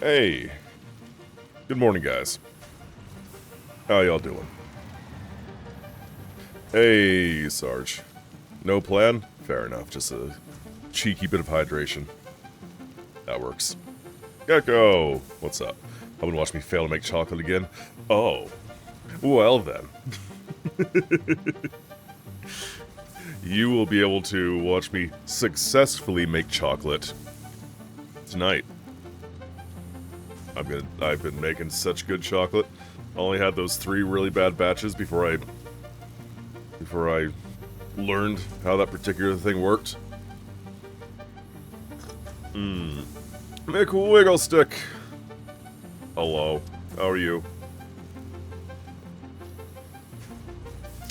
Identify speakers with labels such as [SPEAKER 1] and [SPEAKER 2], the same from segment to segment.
[SPEAKER 1] Hey, good morning, guys. How y'all doing? Hey, Sarge. No plan? Fair enough, just a cheeky bit of hydration. That works. Gecko! What's up? Haven't watched me fail to make chocolate again? Oh. Well then. You will be able to watch me successfully make chocolate tonight. I've been making such good chocolate. I only had those 3 really bad batches before I learned how that particular thing worked. Make a wiggle stick. Hello. How are you?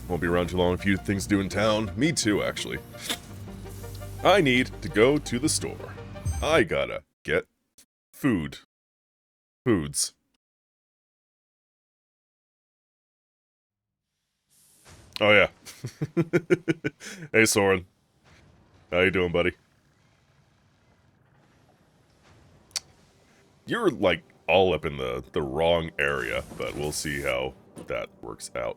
[SPEAKER 1] Won't be around too long. A few things to do in town. Me too, actually. I need to go to the store. I gotta get foods. Oh yeah. Hey Soren. How you doing, buddy? You're like all up in the wrong area, but we'll see how that works out.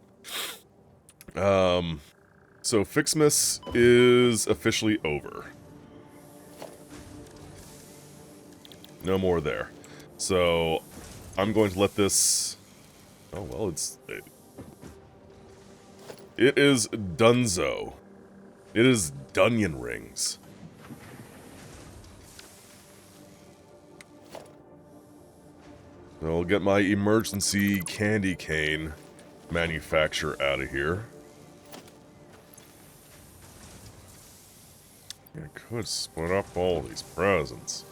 [SPEAKER 1] So Fixmas is officially over. No more there. So I'm going to let this. Oh well, it is Dunzo. It is Dunyan Rings. I'll get my emergency candy cane manufacturer out of here. I could split up all these presents.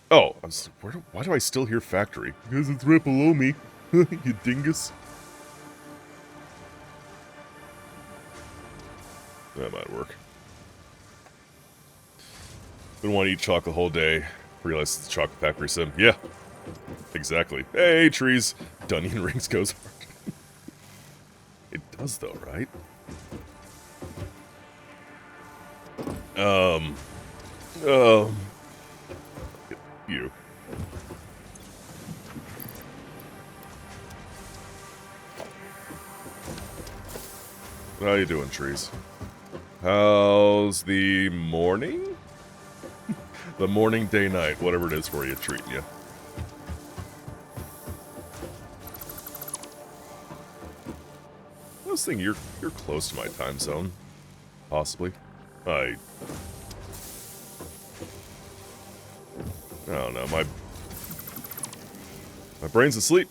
[SPEAKER 1] Oh, why do I still hear factory? Because it's right below me, you dingus. That might work. Been wanting to eat chocolate the whole day. Realize it's a chocolate factory sim. Yeah, exactly. Hey, trees. Dunyan Rings goes hard. It does though, right? You. How you doing, trees? How's the morning? The morning, day, night, whatever it is for you, treating you. I was thinking you're close to my time zone, possibly. I don't know. My brain's asleep.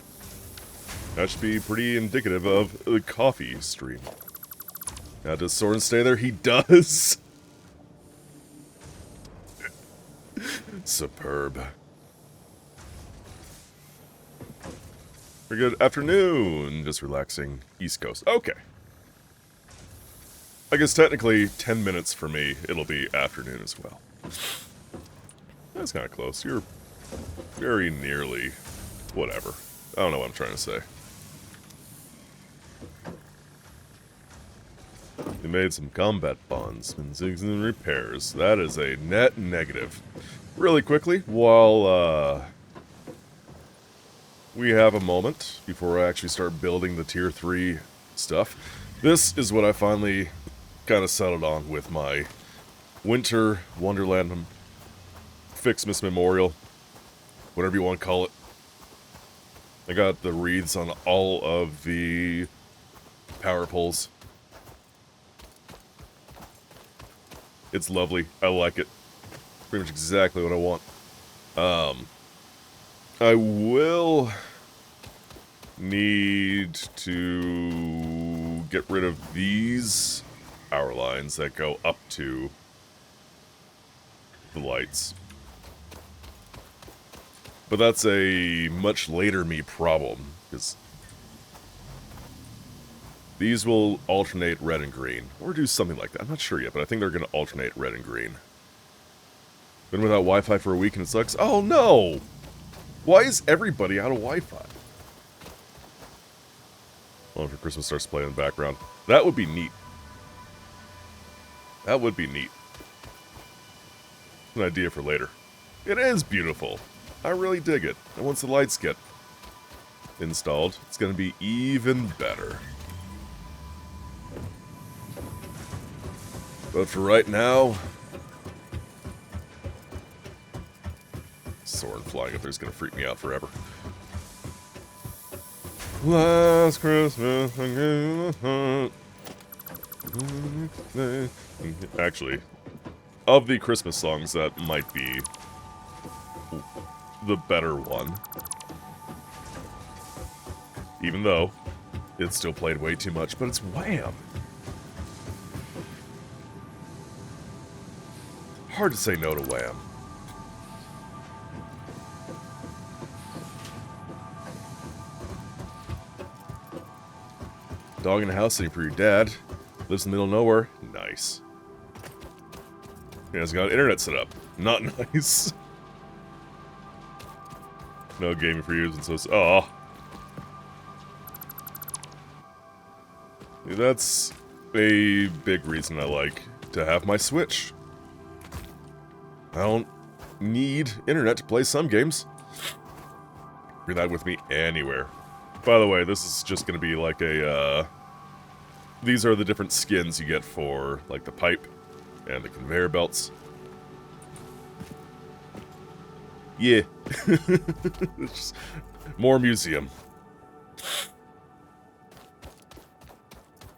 [SPEAKER 1] That should be pretty indicative of the coffee stream. Now, does Soren stay there? He does! Superb. Very good afternoon. Just relaxing. East Coast. Okay. I guess technically 10 minutes for me, it'll be afternoon as well. That's kind of close. You're very nearly whatever. I don't know what I'm trying to say. They made some combat bonds, been zigs and repairs. That is a net negative. Really quickly, while we have a moment before I actually start building the tier 3 stuff, this is what I finally kind of settled on with my Winter Wonderland Fixmas Memorial, whatever you want to call it. I got the wreaths on all of the power poles. It's lovely. I like it. Pretty much exactly what I want. I will need to get rid of these power lines that go up to the lights. But that's a much later me problem, because these will alternate red and green, or do something like that. I'm not sure yet, but I think they're going to alternate red and green. Been without Wi-Fi for a week and it sucks. Oh no! Why is everybody out of Wi-Fi? Well, for Christmas starts playing in the background. That would be neat. That would be neat. An idea for later. It is beautiful. I really dig it. And once the lights get installed, it's going to be even better. But for right now, Soren flying up there is going to freak me out forever. Last Christmas, I gave a heart. Actually, of the Christmas songs, that might be the better one. Even though it's still played way too much, but it's Wham! Hard to say no to Wham. Dog in the house sitting for your dad. Lives in the middle of nowhere. Nice. He hasn't got internet set up. Not nice. No gaming for you, and so it's... Aw. That's a big reason I like to have my Switch. I don't need internet to play some games. Bring that with me anywhere. By the way, this is just going to be like a, these are the different skins you get for, like, the pipe and the conveyor belts. Yeah. Just more museum.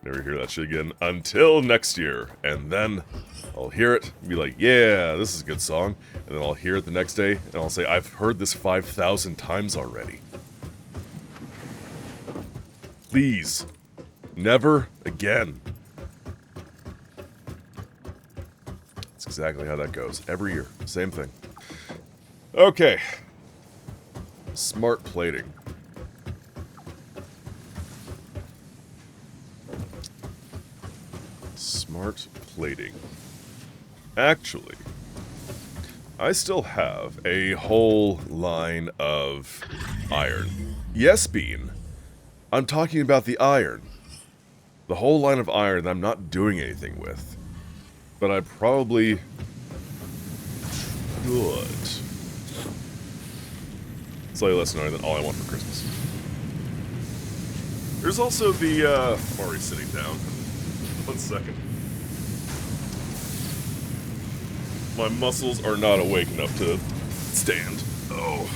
[SPEAKER 1] Never hear that shit again until next year. And then I'll hear it and be like, yeah, this is a good song. And then I'll hear it the next day and I'll say, I've heard this 5,000 times already. Please. Never again. That's exactly how that goes. Every year. Same thing. Okay. Smart plating. Smart plating. Actually, I still have a whole line of iron. Yes, Bean. I'm talking about the iron. The whole line of iron that I'm not doing anything with. But I probably should. Slightly less annoying than all I want for Christmas. There's also the, I'm already sitting down. 1 second. My muscles are not awake enough to stand. Oh.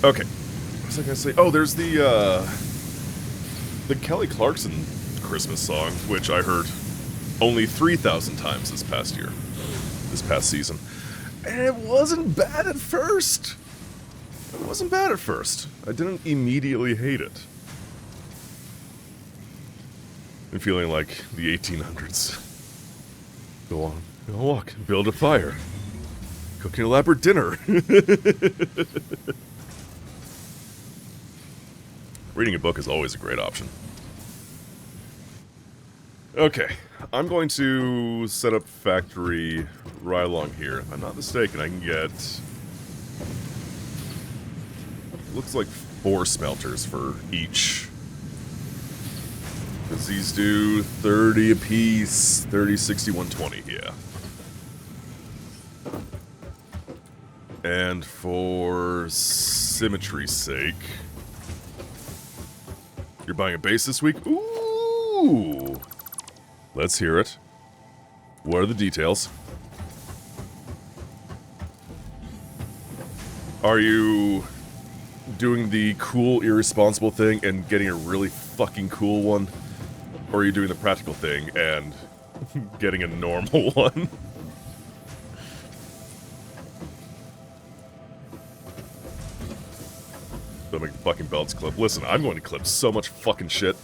[SPEAKER 1] Okay. What was I gonna say? Oh, there's the Kelly Clarkson Christmas song, which I heard only 3,000 times this past year. This past season. And it wasn't bad at first. It wasn't bad at first. I didn't immediately hate it. I'm feeling like the 1800s. Go on, go walk, build a fire, cook an elaborate dinner. Reading a book is always a great option. Okay, I'm going to set up factory right along here. If I'm not mistaken, I can get... looks like 4 smelters for each. Because these do 30 apiece, 30, 60, 120, yeah. And for symmetry's sake... You're buying a base this week? Ooh! Let's hear it. What are the details? Are you doing the cool, irresponsible thing and getting a really fucking cool one? Or are you doing the practical thing and getting a normal one? Don't make the fucking belts clip. Listen, I'm going to clip so much fucking shit.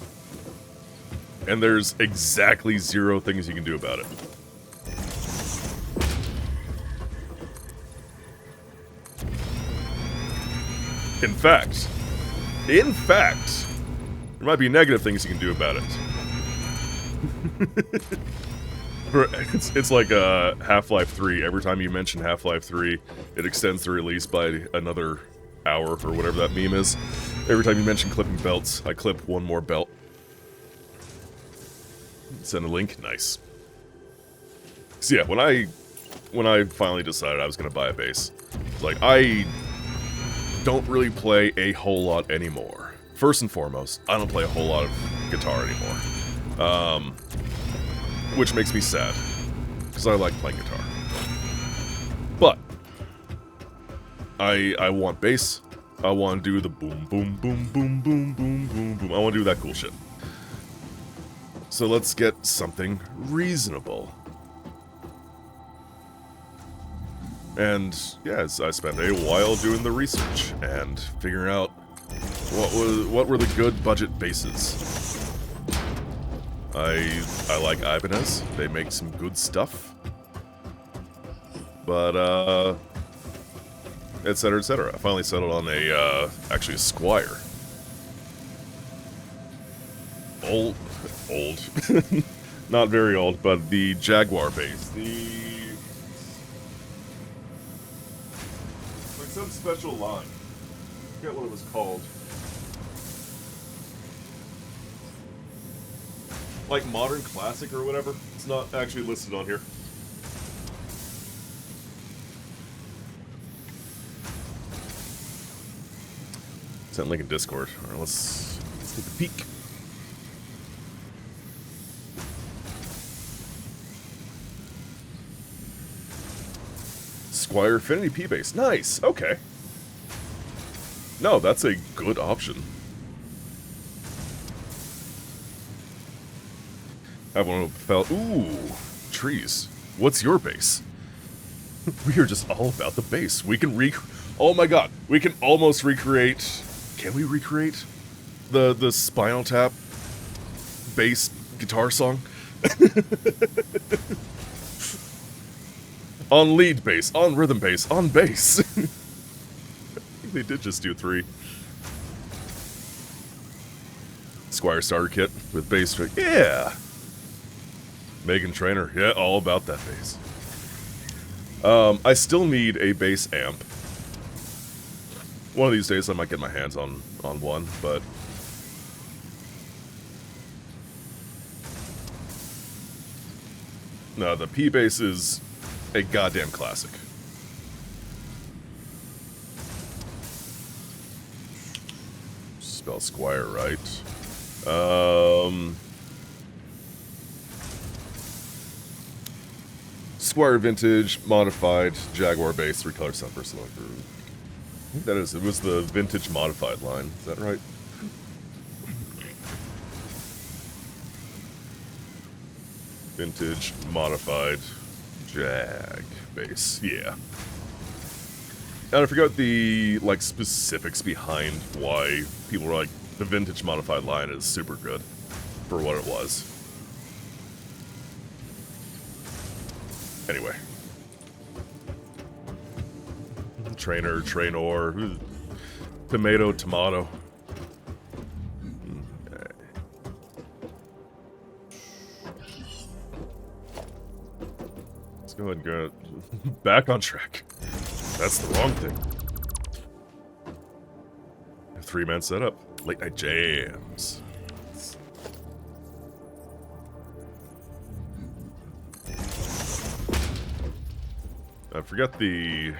[SPEAKER 1] And there's exactly 0 things you can do about it. In fact, there might be negative things you can do about it. It's like Half-Life 3. Every time you mention Half-Life 3, it extends the release by another hour, or whatever that meme is. Every time you mention clipping belts, I clip one more belt. Send a link. Nice. So yeah, when I finally decided I was gonna buy a bass, like I don't really play a whole lot anymore. First and foremost, I don't play a whole lot of guitar anymore, which makes me sad because I like playing guitar. But I want bass. I want to do the boom, boom, boom, boom, boom, boom, boom, boom. I want to do that cool shit. So let's get something reasonable. And yes, I spent a while doing the research and figuring out what were the good budget basses. I like Ibanez. They make some good stuff. But etc. etc. I finally settled on actually a Squire. Old, not very old, but the Jaguar bass. Like some special line. I forget what it was called. Like modern classic or whatever. It's not actually listed on here. Send link in Discord. Alright, let's take a peek. Squire Affinity P-Bass. Nice, okay. No, that's a good option. I have one who fell. Ooh, trees. What's your bass? We are just all about the bass. We can oh my god, we can almost recreate. Can we recreate the Spinal Tap bass guitar song? On lead bass, on rhythm bass, on bass. I think they did just do 3. Squire starter kit with bass string. Yeah. Megan Trainor. Yeah, all about that bass. I still need a bass amp. One of these days I might get my hands on one, but no, the P-Bass is a goddamn classic. Spell Squire right. Squire Vintage, Modified, Jaguar Bass, 3-color sunburst. I think that is, it was the Vintage Modified line, is that right? Vintage Modified Jag Bass, yeah. And I forgot the, like, specifics behind why people were like, the Vintage Modified line is super good for what it was. Anyway. Trainer, tomato, tomato. Okay. Let's go ahead and go back on track. That's the wrong thing. 3-man setup. Late night jams. I forgot the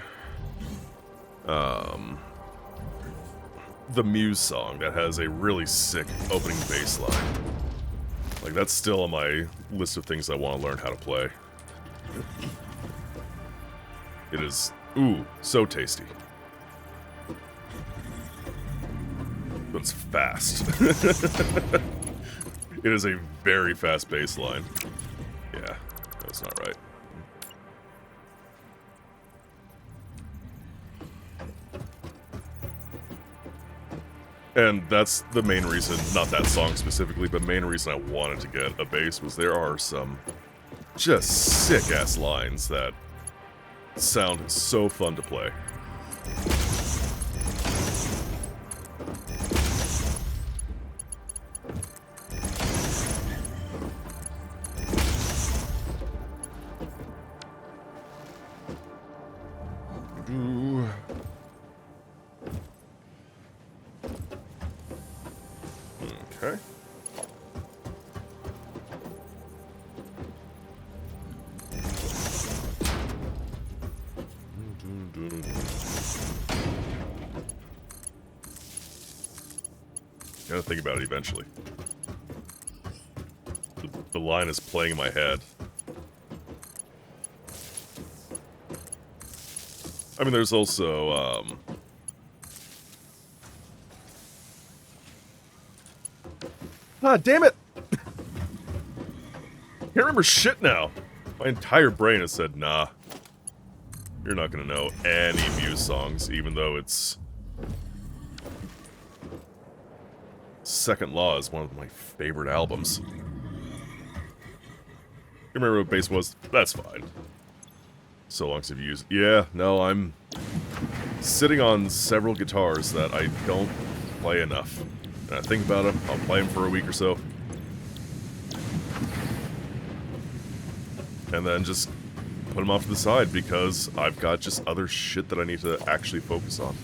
[SPEAKER 1] Muse song that has a really sick opening bass line. Like, that's still on my list of things I want to learn how to play. It is, ooh, so tasty. But it's fast. It is a very fast bass line. Yeah, that's not right. And that's the main reason, not that song specifically, but main reason I wanted to get a bass was there are some just sick-ass lines that sound so fun to play. Okay. gotta think about it eventually. The line is playing in my head. I mean, there's also, ah, damn it! Can't remember shit now. My entire brain has said, nah. You're not gonna know any Muse songs, even though it's... Second Law is one of my favorite albums. You remember what bass was? That's fine. So long as you've used... Yeah, no, I'm sitting on several guitars that I don't play enough. And I think about them, I'll play them for a week or so. And then just put them off to the side because I've got just other shit that I need to actually focus on.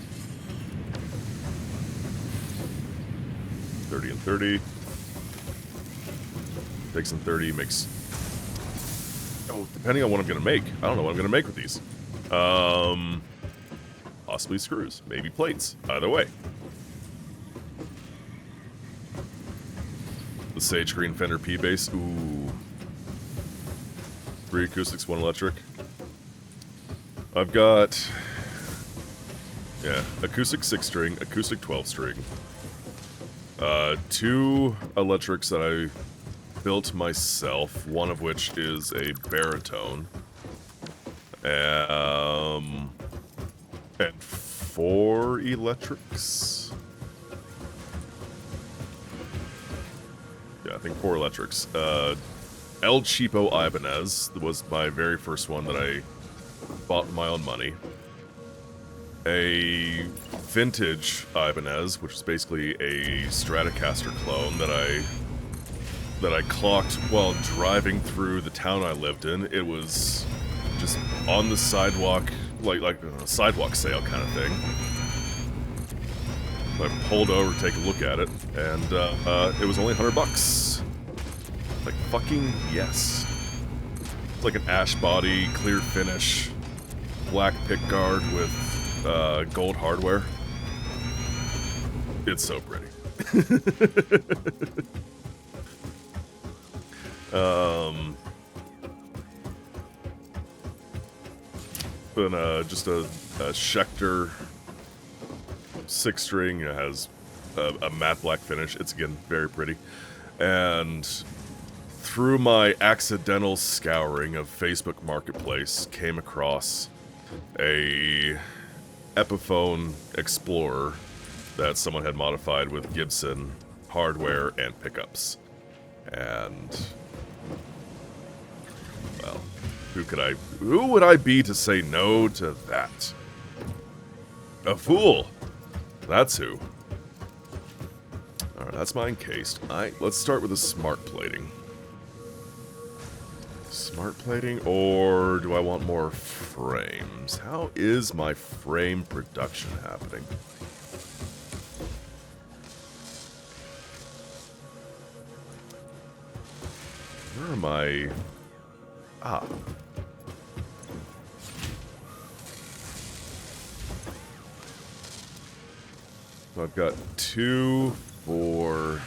[SPEAKER 1] 30 and 30. Takes and 30 makes... Oh, depending on what I'm going to make. I don't know what I'm going to make with these. Possibly screws. Maybe plates. Either way. The Sage Green Fender P-Bass. Ooh. 3 acoustics, 1 electric. I've got... Yeah, acoustic 6-string, acoustic 12-string. 2 electrics that I built myself, one of which is a baritone. And 4 electrics? Yeah, I think 4 electrics. El Cheapo Ibanez was my very first one that I bought with my own money. A vintage Ibanez, which is basically a Stratocaster clone that I clocked while driving through the town I lived in. It was just on the sidewalk, like a sidewalk sale kind of thing. I pulled over to take a look at it, and it was only $100. Like, fucking yes. It's like an ash body, clear finish, black pickguard with gold hardware. It's so pretty. Then just a Schecter 6-string. It has a matte black finish. It's, again, very pretty. And through my accidental scouring of Facebook Marketplace, came across a Epiphone Explorer that someone had modified with Gibson hardware and pickups. And, well, who would I be to say no to that? A fool! That's who. Alright, that's my encased. Let's start with the smart plating. Smart plating, or do I want more frames? How is my frame production happening? Where am I? Ah. So I've got 2 for...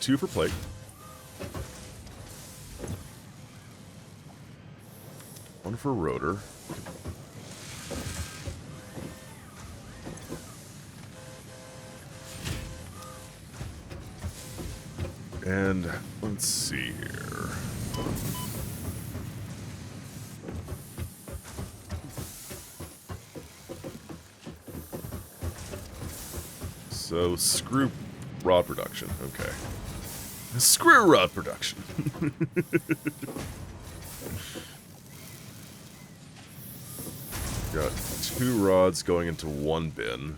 [SPEAKER 1] 2 for plate. One for rotor. And let's see here. So screw rod production. Okay. Screw rod production. Got 2 rods going into 1 bin.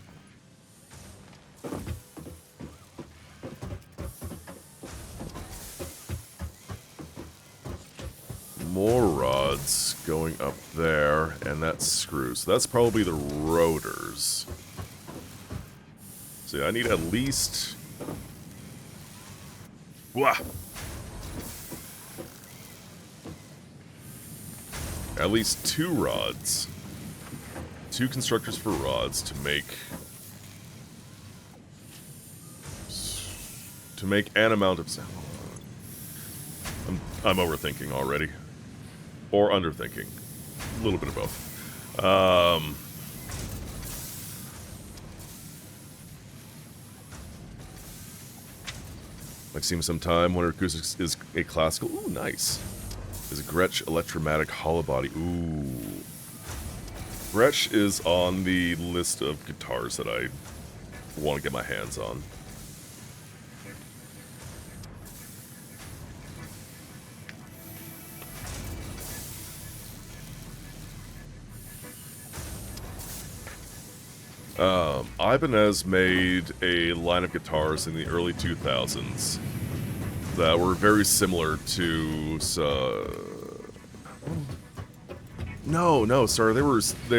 [SPEAKER 1] More rods going up there, and that's screws. So that's probably the rotors. So I need at least... Wah! At least 2 rods. 2 constructors for rods to make to make an amount of sound. I'm overthinking already. Or underthinking. A little bit of both. Like seeing some time when acoustics is a classical. Ooh, nice. Is a Gretsch Electromatic Hollow Body. Ooh. Gretsch is on the list of guitars that I want to get my hands on. Ibanez made a line of guitars in the early 2000s that were very similar to No, sorry, they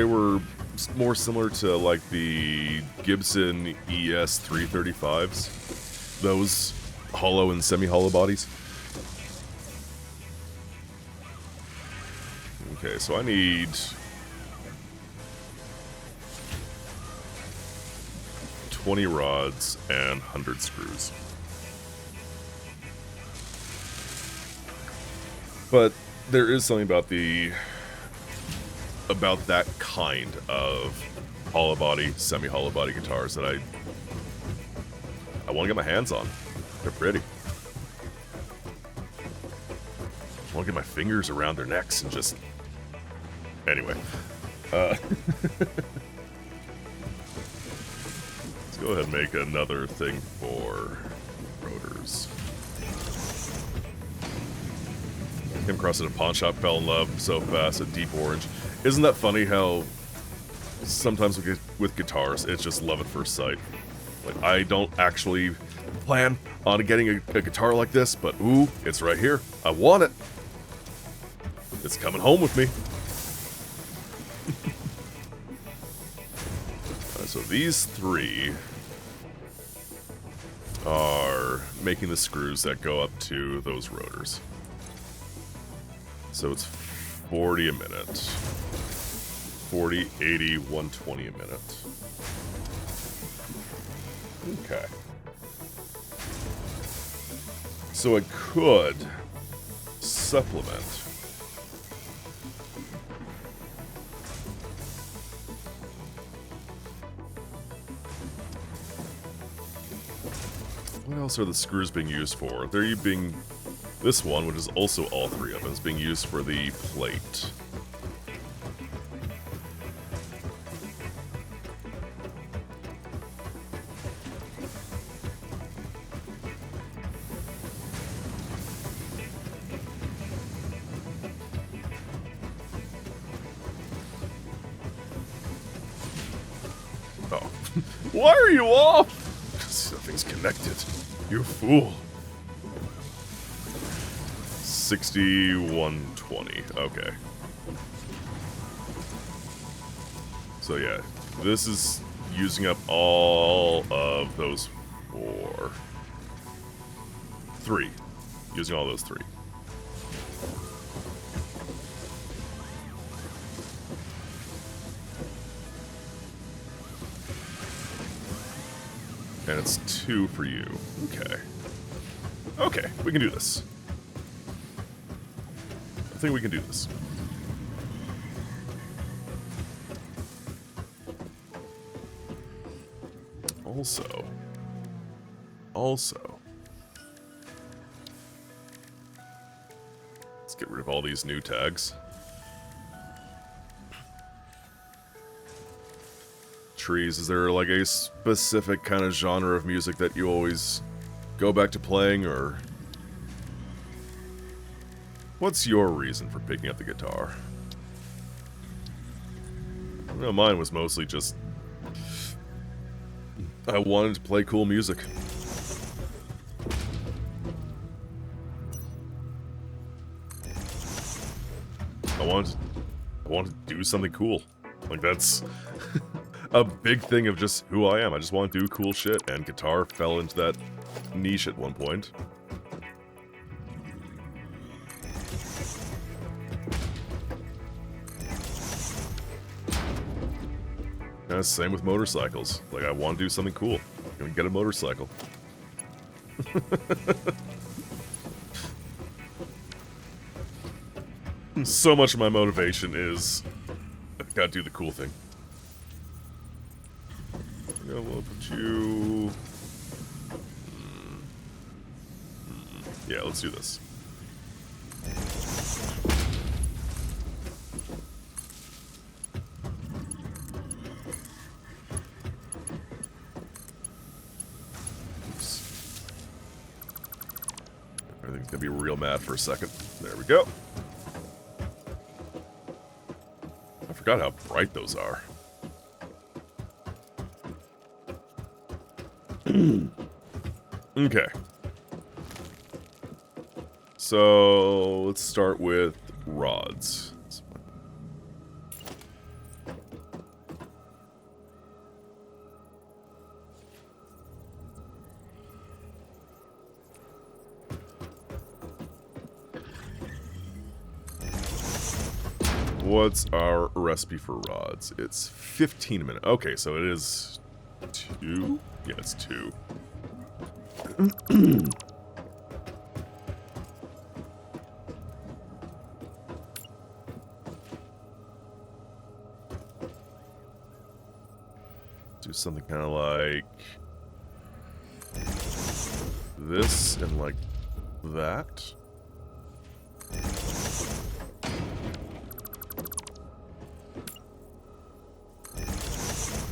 [SPEAKER 1] were more similar to like the Gibson ES 335s. Those hollow and semi-hollow bodies. Okay, so I need 20 rods and 100 screws. But there is something about that kind of hollow body, semi-hollow body guitars that I want to get my hands on. They're pretty. I want to get my fingers around their necks and just... Anyway. Let's go ahead and make another thing for rotors. Came across it at a pawn shop, fell in love so fast at Deep Orange. Isn't that funny how sometimes with guitars, it's just love at first sight? Like, I don't actually plan on getting a guitar like this, but ooh, it's right here. I want it. It's coming home with me. So these three are making the screws that go up to those rotors. So it's 40 a minute. 40, 80, 120 a minute. Okay. So I could supplement. What else are the screws being used for? They're being... This one, which is also all three of them, is being used for the plate. Oh. Why are you off? Because nothing's connected. You fool. 6120. Okay. So yeah, this is using up all of those four. Three. Using all those three. And it's 2 for you. Okay. Okay, we can do this. I think we can do this. Also, let's get rid of all these new tags. Trees, is there like a specific kind of genre of music that you always go back to playing, or what's your reason for picking up the guitar? No, mine was mostly just I wanted to play cool music. I wanted to do something cool. Like, that's a big thing of just who I am. I just want to do cool shit, and guitar fell into that niche at one point. And same with motorcycles. Like, I want to do something cool. I'm gonna get a motorcycle. So much of my motivation is, I gotta do the cool thing. I'm gonna look at you. Yeah, let's do this. Oops. Everything's gonna be real mad for a second. There we go. I forgot how bright those are. Okay. So let's start with rods. What's our recipe for rods? It's 15 a minute. Okay, so it is 2? Yeah, it's 2. Do something kind of like this and like that.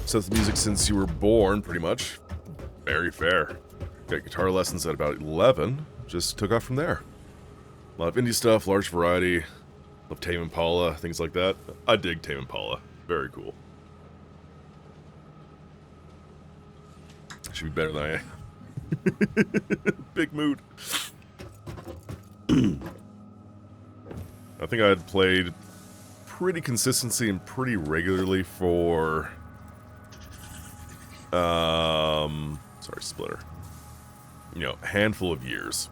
[SPEAKER 1] Sets the music since you were born, pretty much. Very fair. Got guitar lessons at about 11. Just took off from there. A lot of indie stuff, large variety. Love Tame Impala, things like that. I dig Tame Impala. Very cool. Should be better than I am. Big mood. I think I had played pretty consistently and pretty regularly for... sorry, Splitter. You know, a handful of years.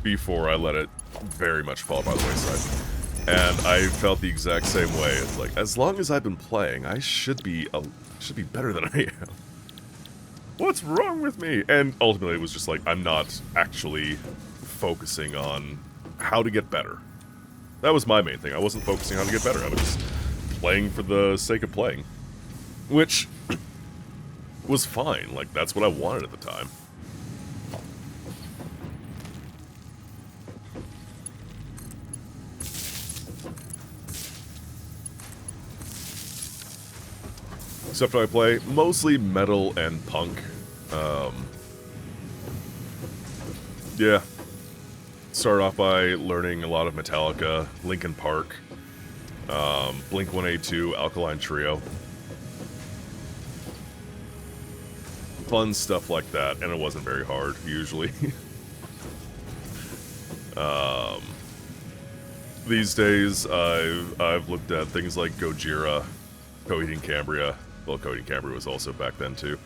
[SPEAKER 1] Before I let it very much fall by the wayside. And I felt the exact same way. It's like, as long as I've been playing, I should be better than I am. What's wrong with me? And ultimately it was just like, I'm not actually focusing on how to get better. That was my main thing. I wasn't focusing on how to get better. I was just playing for the sake of playing. Which was fine. Like, that's what I wanted at the time. Except I play mostly metal and punk. Yeah. Started off by learning a lot of Metallica, Linkin Park, Blink-182, Alkaline Trio. Fun stuff like that, and it wasn't very hard, usually. These days, I've looked at things like Gojira, Coheed Cambria. Well, Coheed Cambria was also back then, too.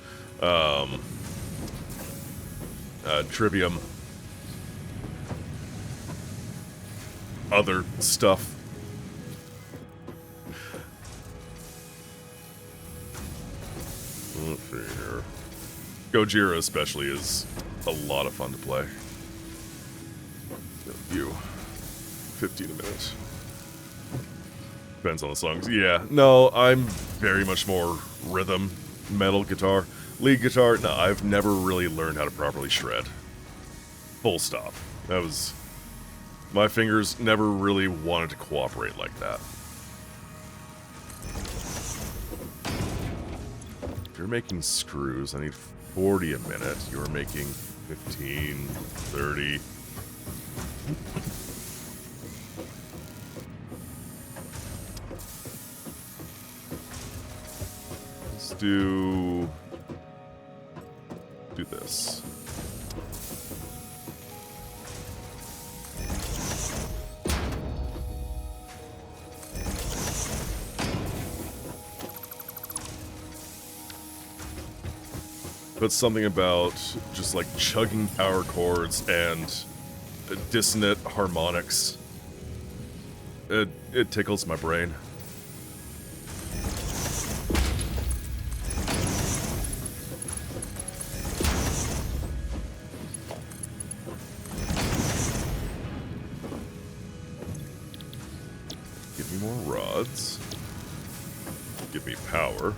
[SPEAKER 1] Trivium. Other stuff. Let's see here. Gojira especially is a lot of fun to play. You. 15 a minute. Depends on the songs. Yeah, no, I'm very much more rhythm, metal guitar. Lead guitar, no, I've never really learned how to properly shred. Full stop. That was... My fingers never really wanted to cooperate like that. If you're making screws, I need 40 a minute. You're making 15, 30... do this. But something about just like chugging power chords and dissonant harmonics. It tickles my brain. rods. Give me power.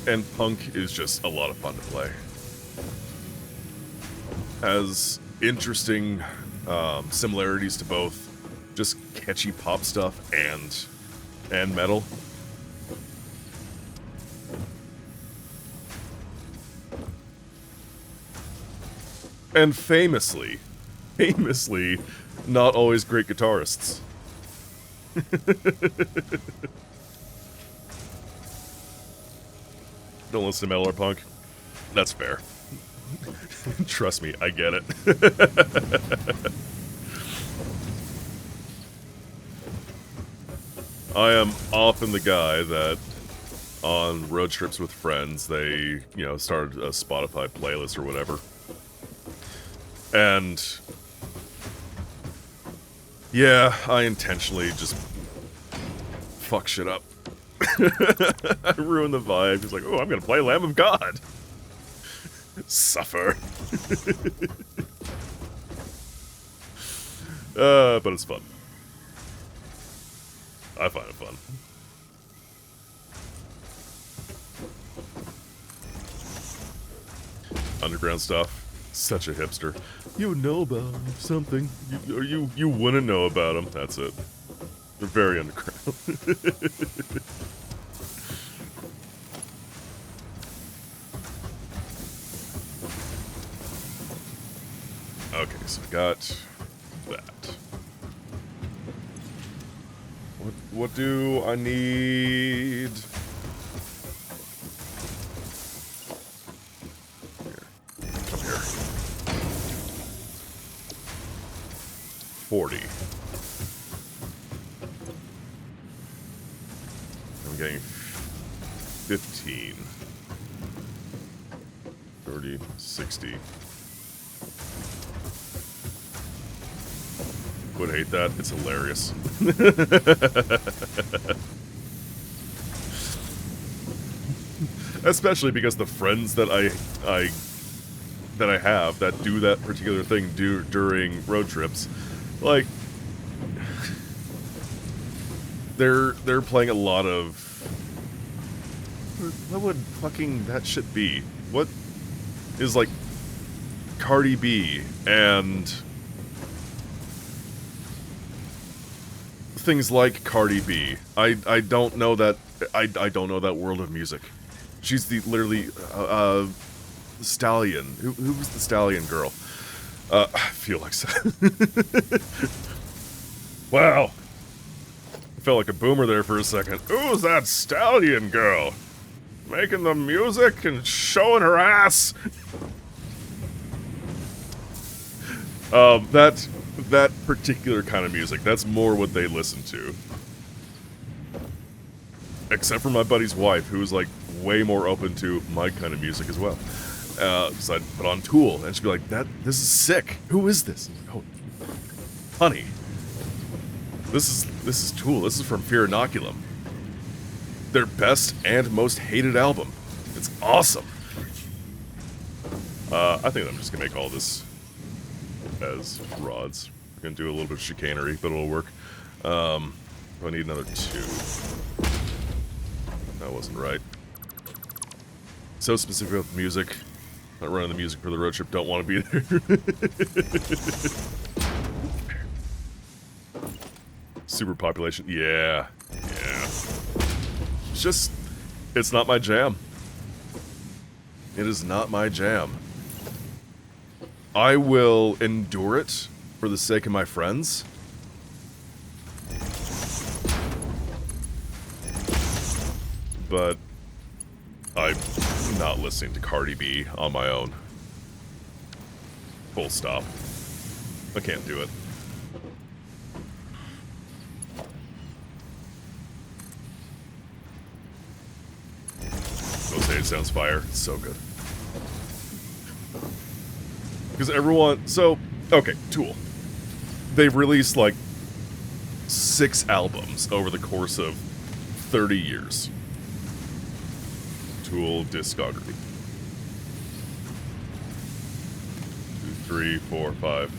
[SPEAKER 1] And Punk is just a lot of fun to play. Has interesting similarities to both just catchy pop stuff and metal. And famously, not always great guitarists. Don't listen to metal or punk. That's fair. Trust me, I get it. I am often the guy that on road trips with friends, they, you know, started a Spotify playlist or whatever. And yeah, I intentionally just fuck shit up. I ruin the vibe. He's like, oh, I'm gonna play Lamb of God. Suffer. But it's fun. I find it fun. Underground stuff. Such a hipster. You know about something. You wouldn't know about them. That's it. They're very underground. Okay, so I got that. What do I need? Here. Come here. 40. I'm getting 15. 30, 60. Would hate that. It's hilarious. Especially because the friends that I have that do that particular thing during road trips, like they're playing a lot of what would fucking that shit be? What is like Cardi B and things like Cardi B. I don't know that I don't know that world of music. She's the literally the Stallion. Who was the Stallion girl? I feel like so. Wow. I felt like a boomer there for a second. Who's that Stallion girl? Making the music and showing her ass. That particular kind of music, that's more what they listen to. Except for my buddy's wife, who's like way more open to my kind of music as well. So I'd put on Tool, and she'd be like, this is sick. Who is this? Like, oh, honey. This is Tool. This is from Fear Inoculum. Their best and most hated album. It's awesome. I think I'm just gonna make all this as rods. I'm gonna do a little bit of chicanery, but it'll work. I need another 2. That wasn't right. So specific with music. Not running the music for the road trip. Don't want to be there. Superpopulation. Yeah. Yeah. It's just, it's not my jam. It is not my jam. I will endure it for the sake of my friends. But I'm not listening to Cardi B on my own. Full stop. I can't do it. It sounds fire. It's so good. Because everyone... So, okay, Tool. They've released, like, 6 albums over the course of 30 years. Tool discography. 2, 3, 4, 5,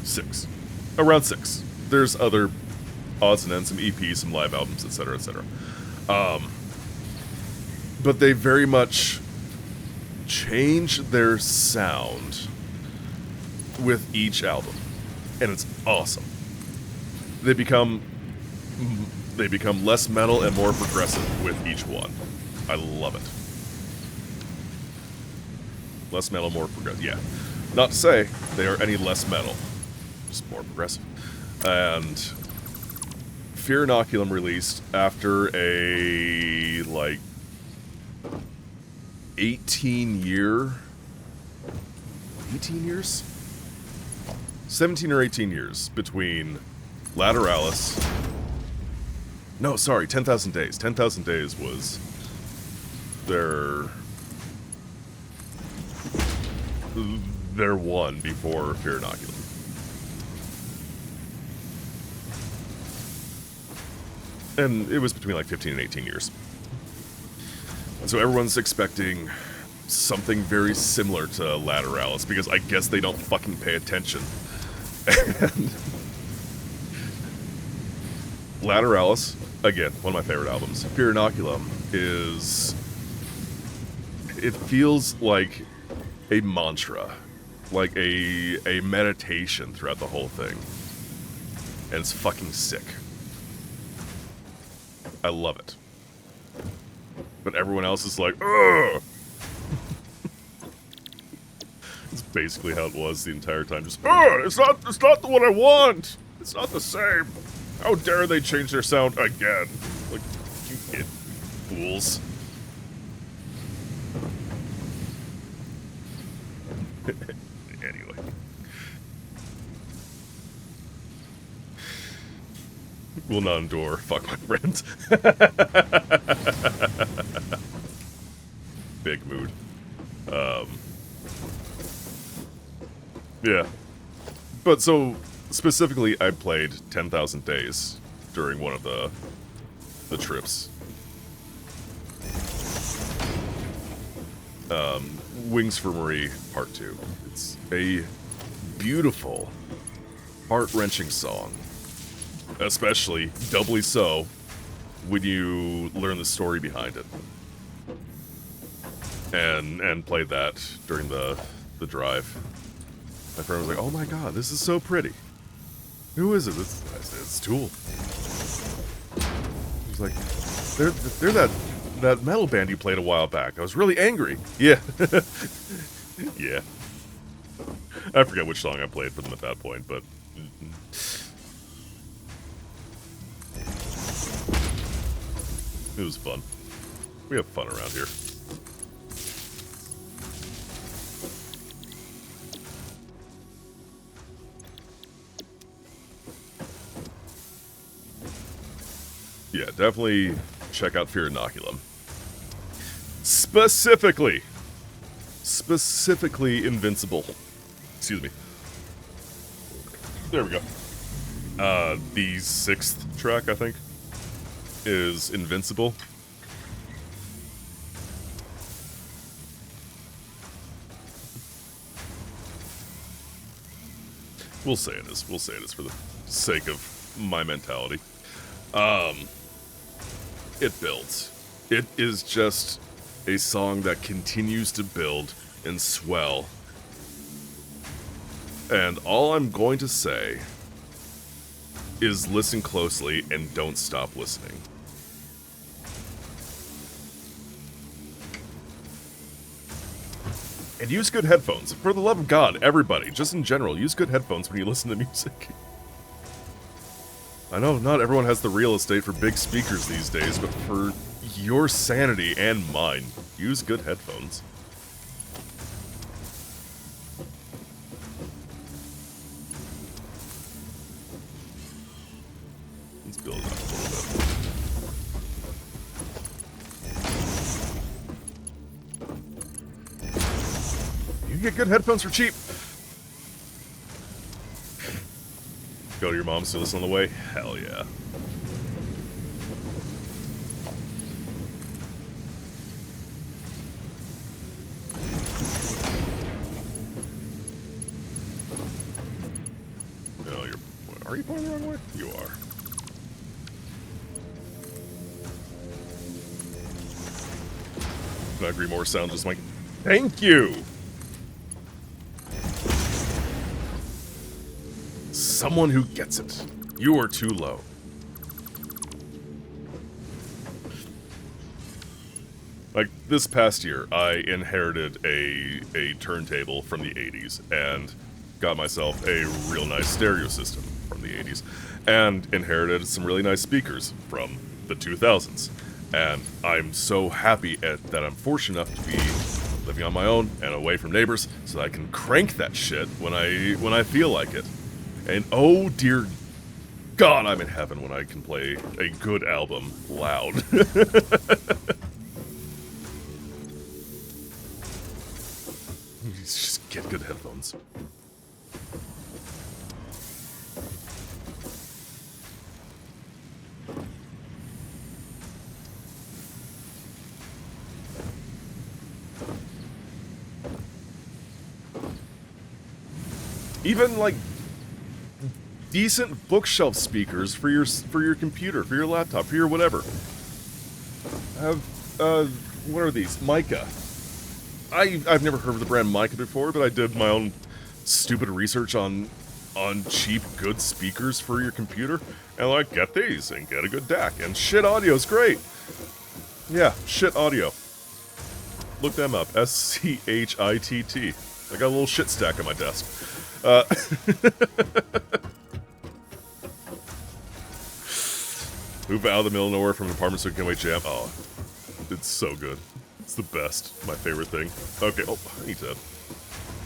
[SPEAKER 1] 6. Around 6. There's other odds and ends, some EPs, some live albums, etc., etc. But they very much change their sound with each album, and it's awesome. They become less metal and more progressive with each one. I love it. Less metal, more progressive. Yeah. Not to say they are any less metal, just more progressive. And Fear Inoculum released after a, like, 18 years? 17 or 18 years between Lateralis. No, sorry, 10,000 Days. 10,000 Days was their one before Fear Inoculum. And it was between like 15 and 18 years. And so everyone's expecting something very similar to Lateralis, because I guess they don't fucking pay attention. And Lateralis, again, one of my favorite albums. Fear Inoculum is... It feels like a mantra, like a meditation throughout the whole thing. And it's fucking sick. I love it. But everyone else is like, ugh! It's basically how it was the entire time. Just, ugh! It's not the one I want! It's not the same! How dare they change their sound again? Like, you fools. Anyway. Will not endure. Fuck my friend. Big mood. Yeah. But so, specifically, I played 10,000 Days during one of the trips. Wings for Marie, Part 2. It's a beautiful, heart-wrenching song. Especially, doubly so, when you learn the story behind it. And played that during the drive. My friend was like, oh my god, this is so pretty. Who is it? It's Tool. He was like, they're that metal band you played a while back. I was really angry. Yeah. Yeah. I forget which song I played for them at that point, but... It was fun. We have fun around here. Yeah, definitely check out Fear Inoculum. Specifically Invincible. Excuse me. There we go. The 6th track, I think, is Invincible. We'll say it is. We'll say it is for the sake of my mentality. It builds. It is just a song that continues to build and swell. And all I'm going to say is listen closely and don't stop listening. And use good headphones. For the love of God, everybody, just in general, use good headphones when you listen to music. I know not everyone has the real estate for big speakers these days, but for your sanity and mine, use good headphones. Let's build it up a little bit. You can get good headphones for cheap. Go to your mom's to listen on the way? Hell yeah. No, are you pointing the wrong way? You are. Can I agree more? Sounds just like, thank you! Someone who gets it. You are too low. Like, this past year, I inherited a turntable from the 80s and got myself a real nice stereo system from the 80s and inherited some really nice speakers from the 2000s. And I'm so happy that I'm fortunate enough to be living on my own and away from neighbors so that I can crank that shit when I feel like it. And oh dear God, I'm in heaven when I can play a good album loud. Just get good headphones. Even like decent bookshelf speakers for your computer, for your laptop, for your whatever. What are these? Mica. I've never heard of the brand Mica before, but I did my own stupid research on cheap, good speakers for your computer, and like, get these and get a good DAC, and Shit Audio's great. Yeah, Shit Audio. Look them up. SCHITT. I got a little shit stack on my desk. Move out of the middle of nowhere from an apartment so we can wait jam. Oh, it's so good. It's the best. My favorite thing. Okay, oh, I need to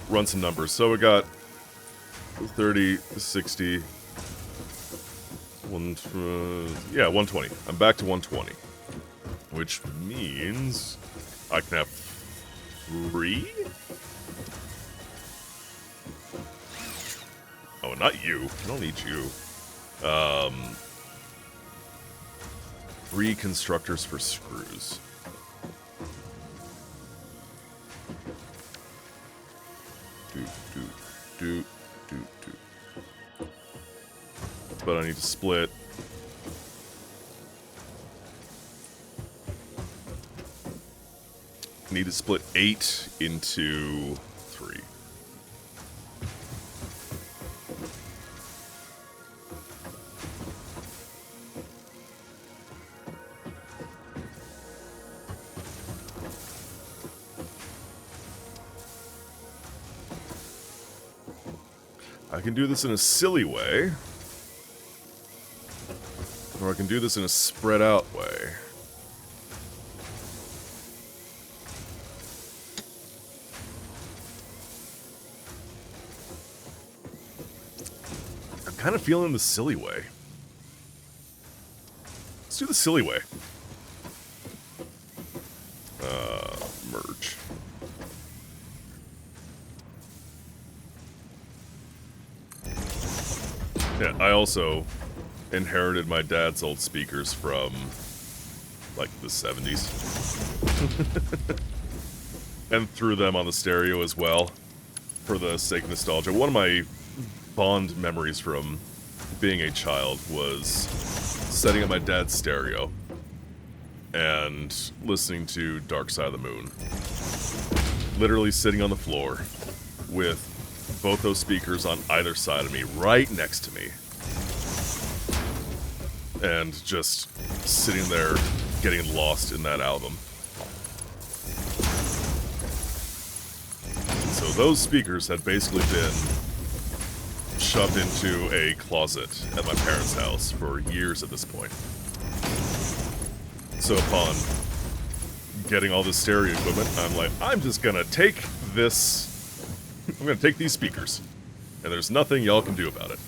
[SPEAKER 1] run some numbers. So we got 30, 60, 120. I'm back to 120. Which means I can have 3? Oh, not you. I don't need you. 3 constructors for screws. Do. But I need to split. I need to split 8 into 3. I can do this in a silly way, or I can do this in a spread out way. I'm kind of feeling the silly way. Let's do the silly way. Merge. Yeah, I also inherited my dad's old speakers from, like, the 70s. And threw them on the stereo as well, for the sake of nostalgia. One of my fond memories from being a child was setting up my dad's stereo and listening to Dark Side of the Moon. Literally sitting on the floor with both those speakers on either side of me, right next to me. And just sitting there, getting lost in that album. So those speakers had basically been shoved into a closet at my parents' house for years at this point. So upon getting all this stereo equipment, I'm like, I'm just gonna take this... I'm gonna take these speakers, and there's nothing y'all can do about it.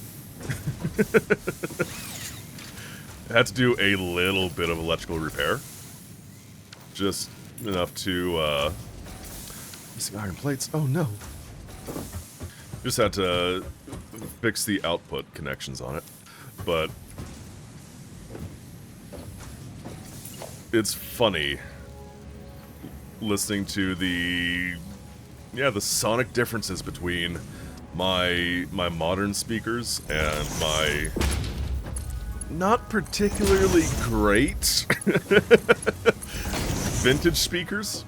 [SPEAKER 1] I had to do a little bit of electrical repair. Just enough to, missing iron plates. Oh no. Just had to fix the output connections on it, but it's funny listening to the sonic differences between my modern speakers and my not particularly great vintage speakers.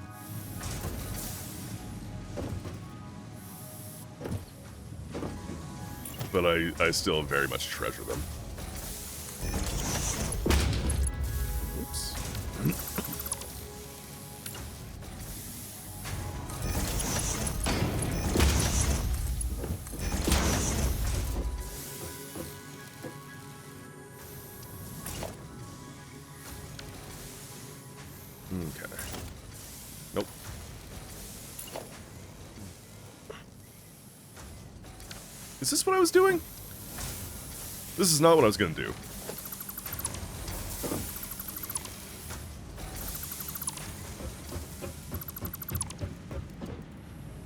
[SPEAKER 1] But I still very much treasure them. Oops. Okay. Nope. Is this what I was doing? This is not what I was gonna do.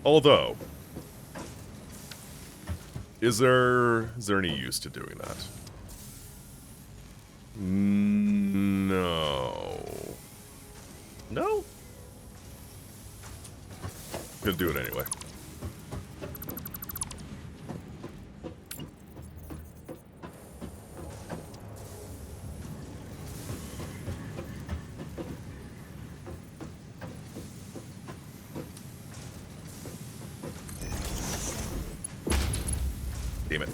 [SPEAKER 1] Although, is there any use to doing that? No. No? Gonna do it anyway. Damn it.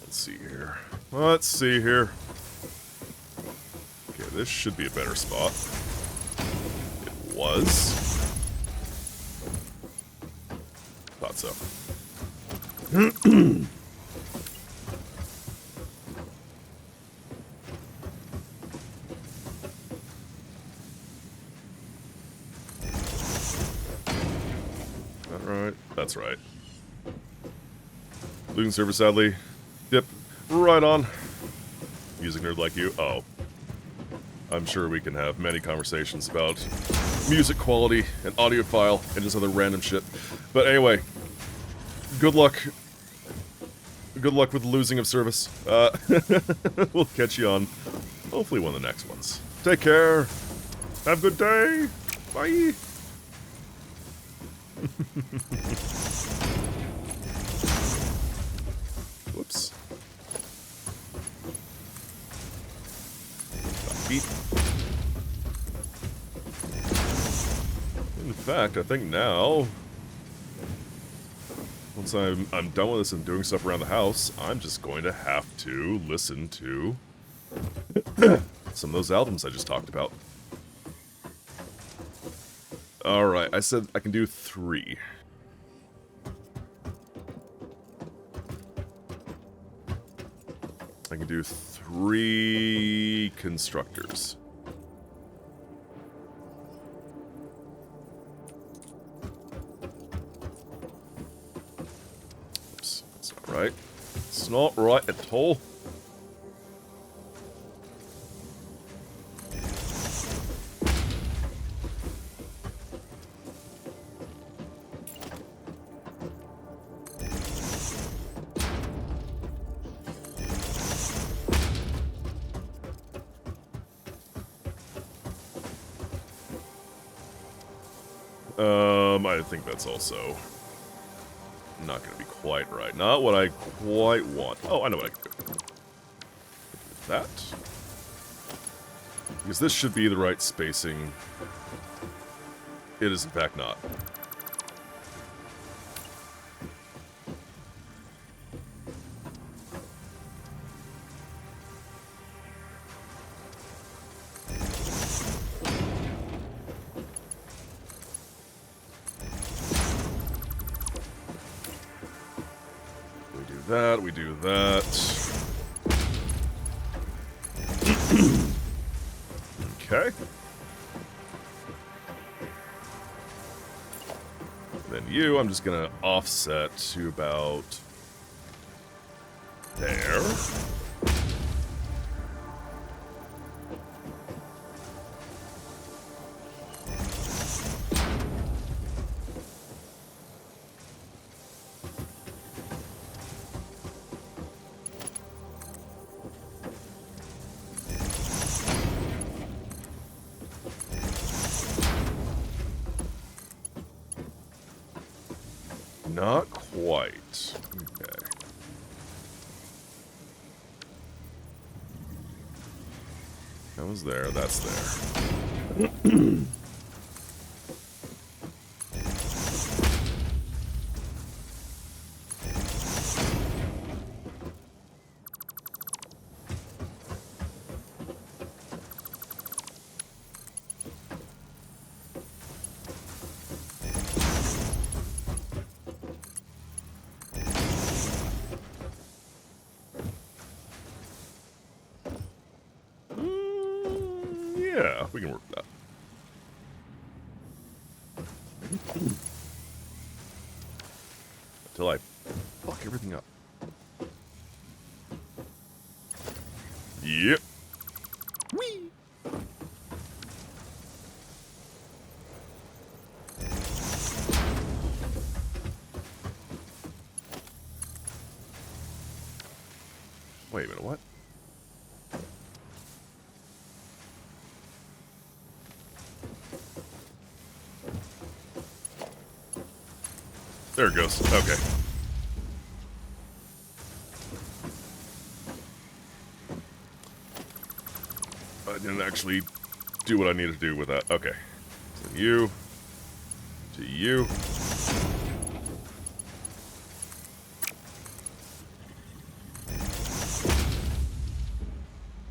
[SPEAKER 1] Let's see here. Let's see here. Okay, this should be a better spot. It was. Thought so. Alright, that's right. Losing server, sadly. Yep, right on. Music nerd like you. Oh. I'm sure we can have many conversations about music quality and audiophile and just other random shit. But anyway, good luck. Good luck with the losing of service. We'll catch you on hopefully one of the next ones. Take care. Have a good day. Bye. Whoops. Beat. In fact, I think now, once I'm done with this and doing stuff around the house, I'm just going to have to listen to some of those albums I just talked about. Alright, I said I can do 3. I can do 3 constructors. Oops, that's not right. It's not right at all. I think that's also not going to be quite right. Not what I quite want. Oh, I know what I can do. That. Because this should be the right spacing. It is in fact not. That, we do that. Okay. Then you, I'm just gonna offset to about there. Not quite. Okay. That was there. That's there. Yeah, we can work with that. Until I fuck everything up. Yep. Whee! Wait a minute, what? There it goes. Okay. I didn't actually do what I needed to do with that. Okay. So you. To you.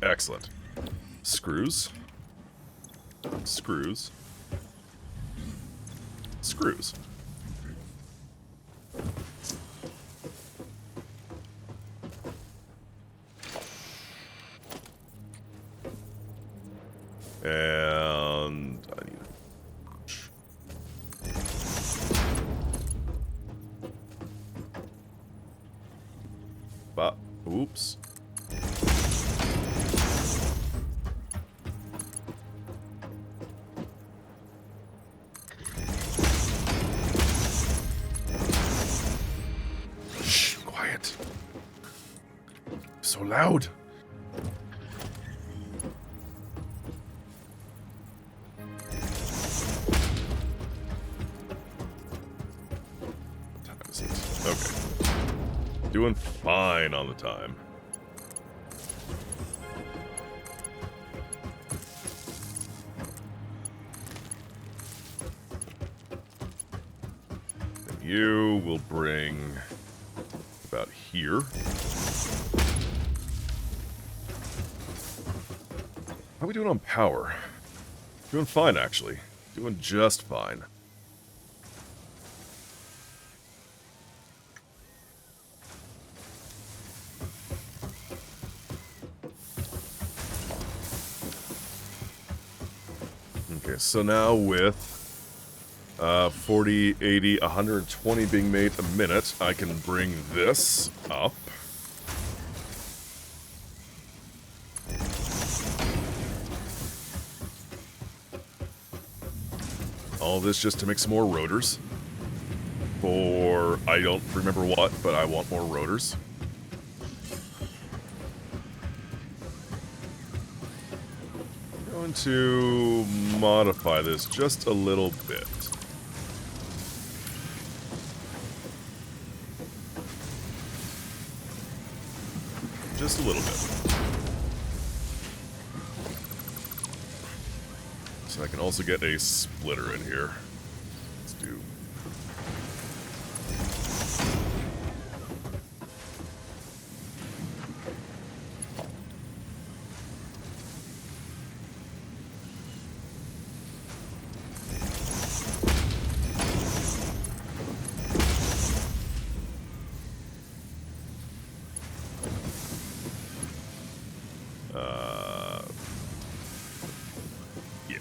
[SPEAKER 1] Excellent. Screws. Screws. Screws. And I need but oops. Shh, quiet. So loud. Okay. Doing fine on the time. And you will bring about here. How are we doing on power? Doing fine, actually. Doing just fine. Okay, so now with 40, 80, 120 being made a minute, I can bring this up. All this just to make some more rotors. For, I don't remember what, but I want more rotors. Going to modify this just a little bit. Just a little bit. So I can also get a splitter in here. Let's do. Yeah.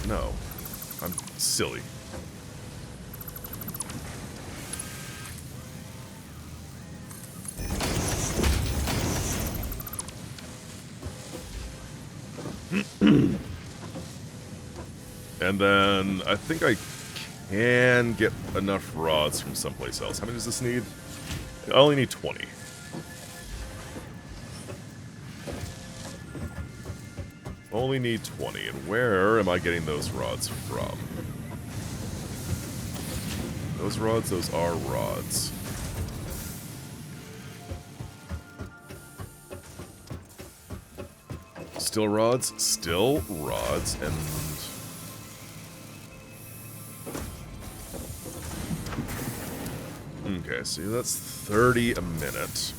[SPEAKER 1] No. I'm silly. And then I think I can get enough rods from someplace else. How many does this need? I only need 20. Only need 20. And where am I getting those rods from? Those rods, those are rods. Still rods, and... Okay, so that's 30 a minute.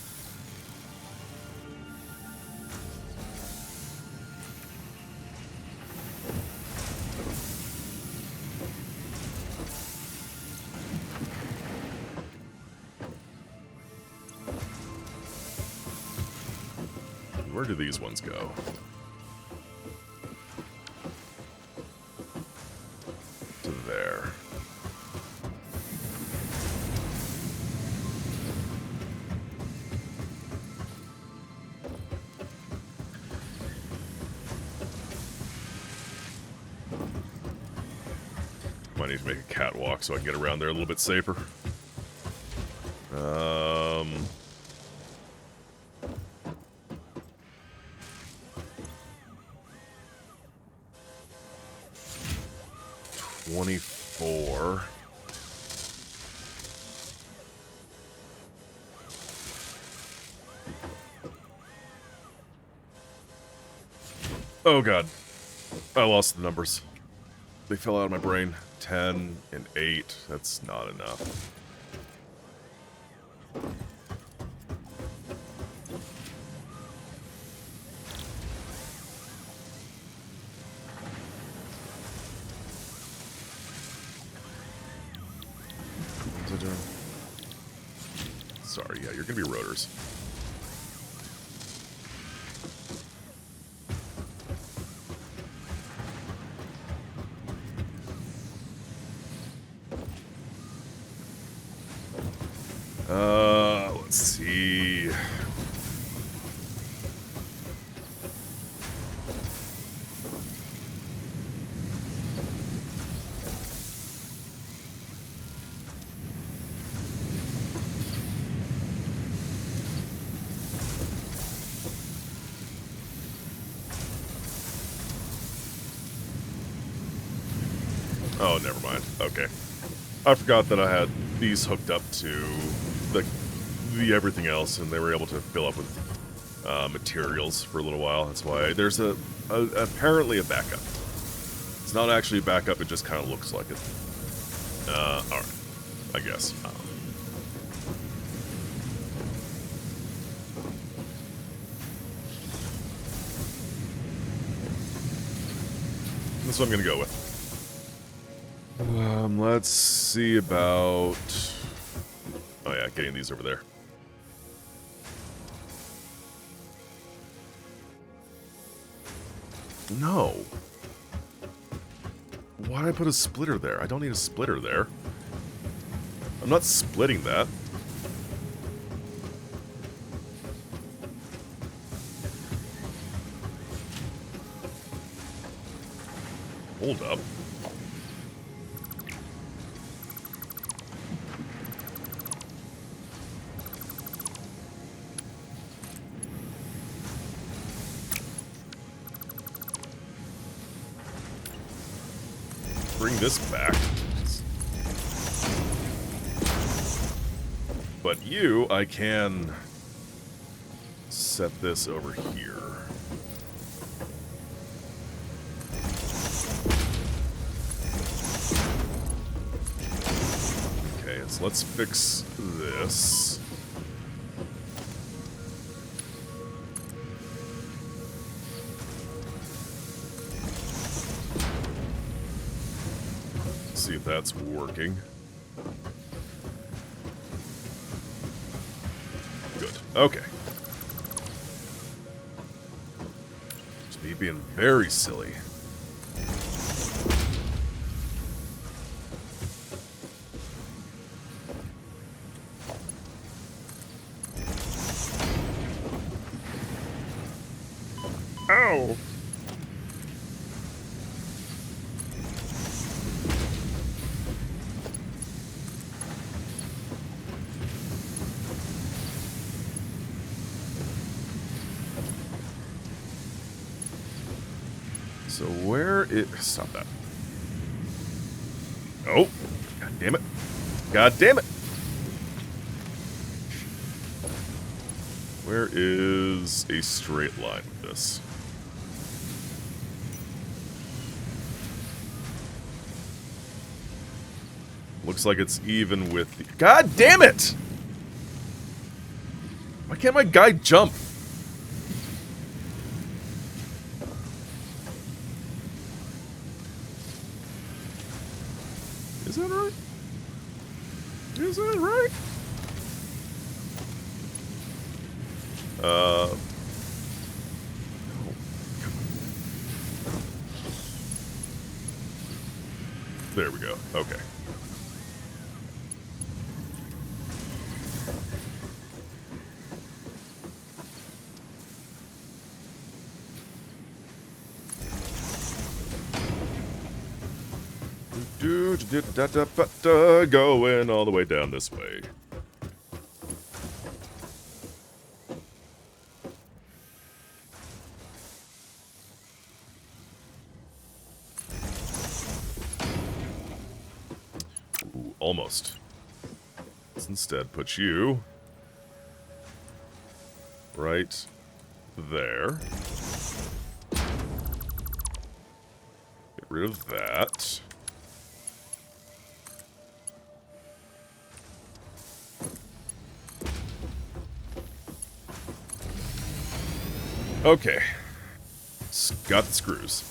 [SPEAKER 1] Where do these ones go? To there. Might need to make a catwalk so I can get around there a little bit safer. 24. Oh god. I lost the numbers. They fell out of my brain. 10 and 8. That's not enough. Sorry, yeah, you're gonna be rotors. Let's see. Oh, never mind. Okay. I forgot that I had these hooked up to the everything else, and they were able to fill up with materials for a little while. That's why there's apparently a backup. It's not actually a backup, it just kind of looks like it. Alright. I guess. That's what I'm gonna go with. Let's see about... Oh yeah, getting these over there. No. Why did I put a splitter there? I don't need a splitter there. I'm not splitting that. Hold up. Bring this back. But you, I can set this over here. Okay, so let's fix this. See if that's working. Good. Okay. Just me being very silly. Ow! So where is... Stop that. Oh! God damn it. God damn it! Where is a straight line with this? Looks like it's even with the... God damn it! Why can't my guy jump? Is that right? Is that right? Oh, there we go. Okay. Going all the way down this way. Ooh, almost. Let's instead put you right there. Get rid of that. Okay. Got the screws.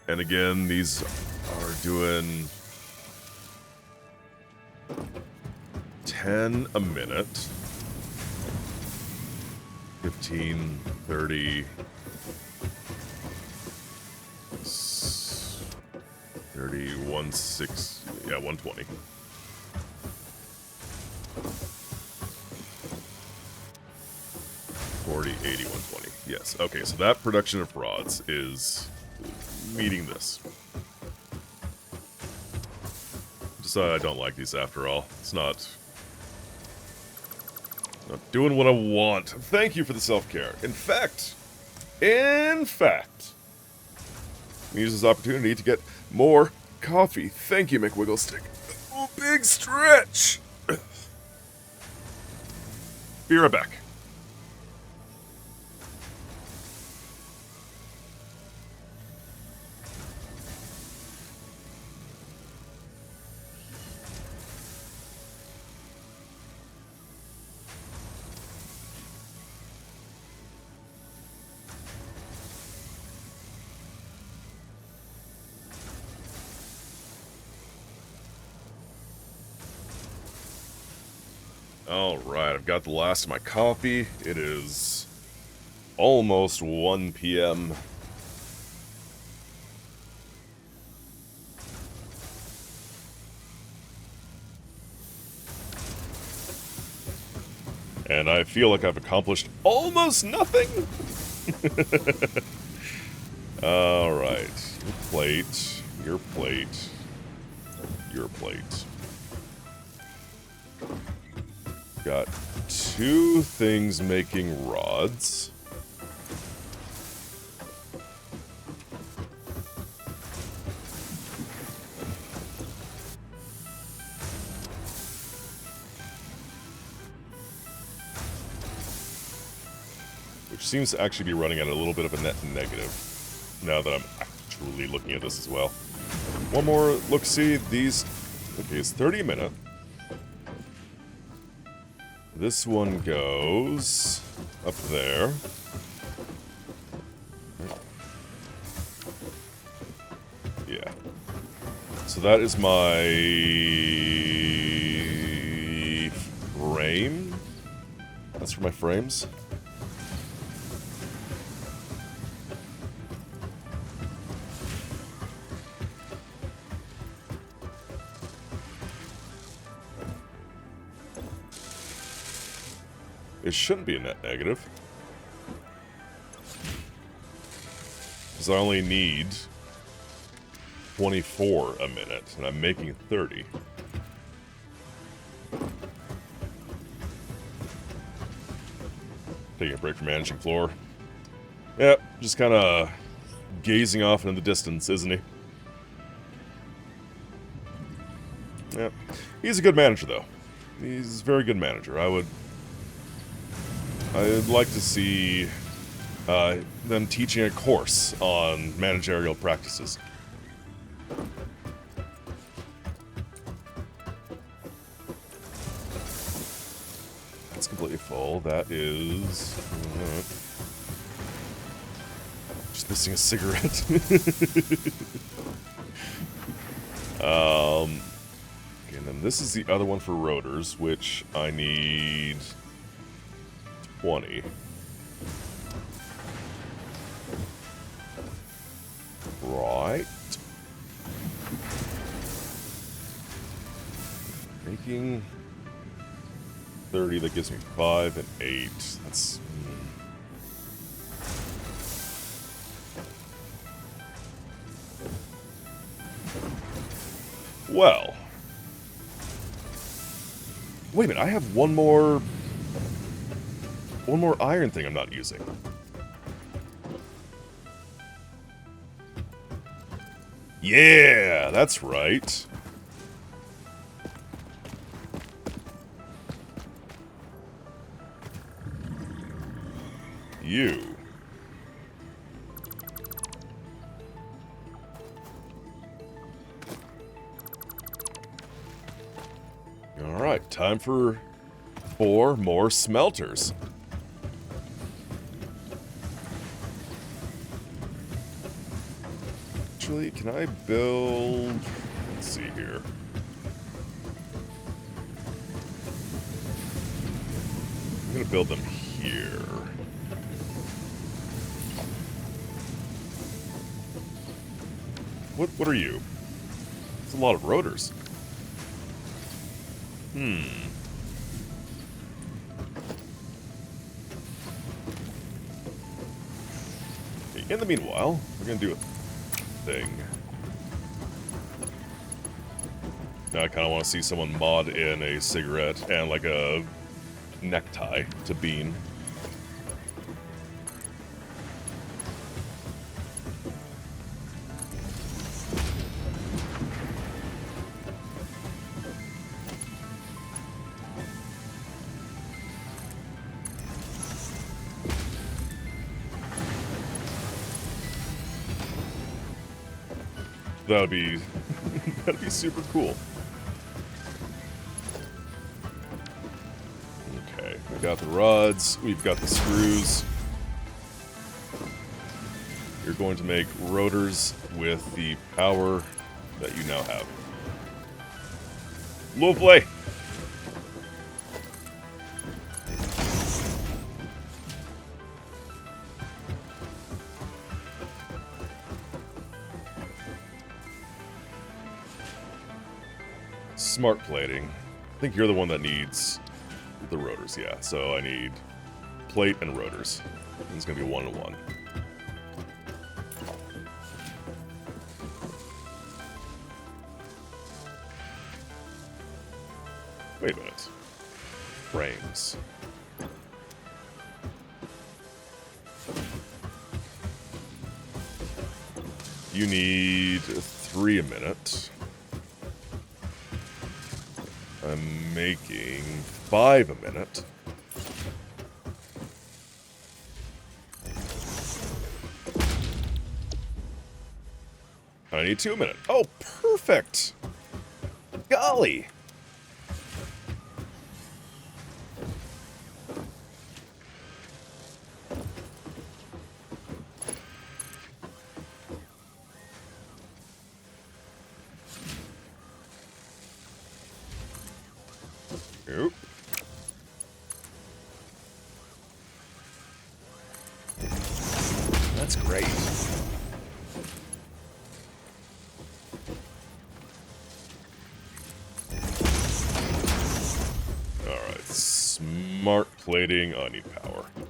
[SPEAKER 1] And again, these are doing 10 a minute. 15, 30... 30, 16, yeah, 120. $40, 80, 120. Yes. Okay, so that production of rods is meeting this. Decide I don't like these after all. It's not doing what I want. Thank you for the self-care. In fact, use this opportunity to get more coffee. Thank you, McWigglestick. Oh, big stretch. Be right back. Alright, I've got the last of my coffee. It is almost 1 p.m. And I feel like I've accomplished almost nothing. Alright, your plate, your plate, your plate. Got 2 things making rods. Which seems to actually be running at a little bit of a net negative, now that I'm actually looking at this as well. One more look-see, these... Okay, it's 30 a minute. This one goes up there. Yeah. So that is my frame. That's for my frames. It shouldn't be a net negative. Because I only need 24 a minute, and I'm making 30. Taking a break from managing floor. Yep, just kind of gazing off into the distance, isn't he? Yep. He's a good manager, though. He's a very good manager. I'd like to see them teaching a course on managerial practices. That's completely full. That is... just missing a cigarette. Okay, and then this is the other one for rotors, which I need 20. Right. Making 30, that gives me 5 and 8. That's... Well. Wait a minute, I have one more iron thing I'm not using. Yeah, that's right. You. Alright, time for 4 more smelters. Actually, can I build... Let's see here. I'm gonna build them here. What are you? It's a lot of rotors. Okay, in the meanwhile, we're gonna do a thing. Now I kind of want to see someone mod in a cigarette and like a necktie to Bean. That'd be super cool. Okay, we've got the rods, we've got the screws. You're going to make rotors with the power that you now have. Lovely! Smart plating. I think you're the one that needs the rotors, yeah. So I need plate and rotors. It's gonna be 1-to-1. Wait a minute. Frames. You need 3 a minute. I'm making 5 a minute. I need 2 a minute. Oh, perfect! Golly! Nope. That's great. Alright, smart plating. I need power. I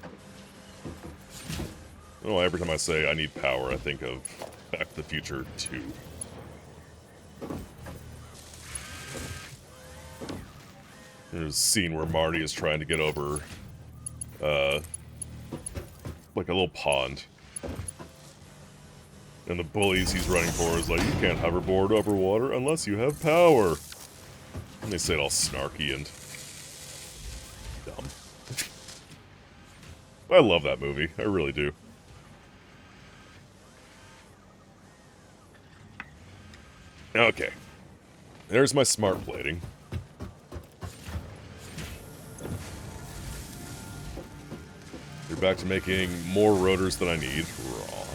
[SPEAKER 1] don't know, every time I say I need power, I think of Back to the Future 2. There's a scene where Marty is trying to get over like a little pond. And the bullies he's running for is like, you can't hoverboard over water unless you have power. And they say it all snarky and dumb. I love that movie. I really do. Okay. There's my smart plating. We're back to making more rotors than I need. Wrong.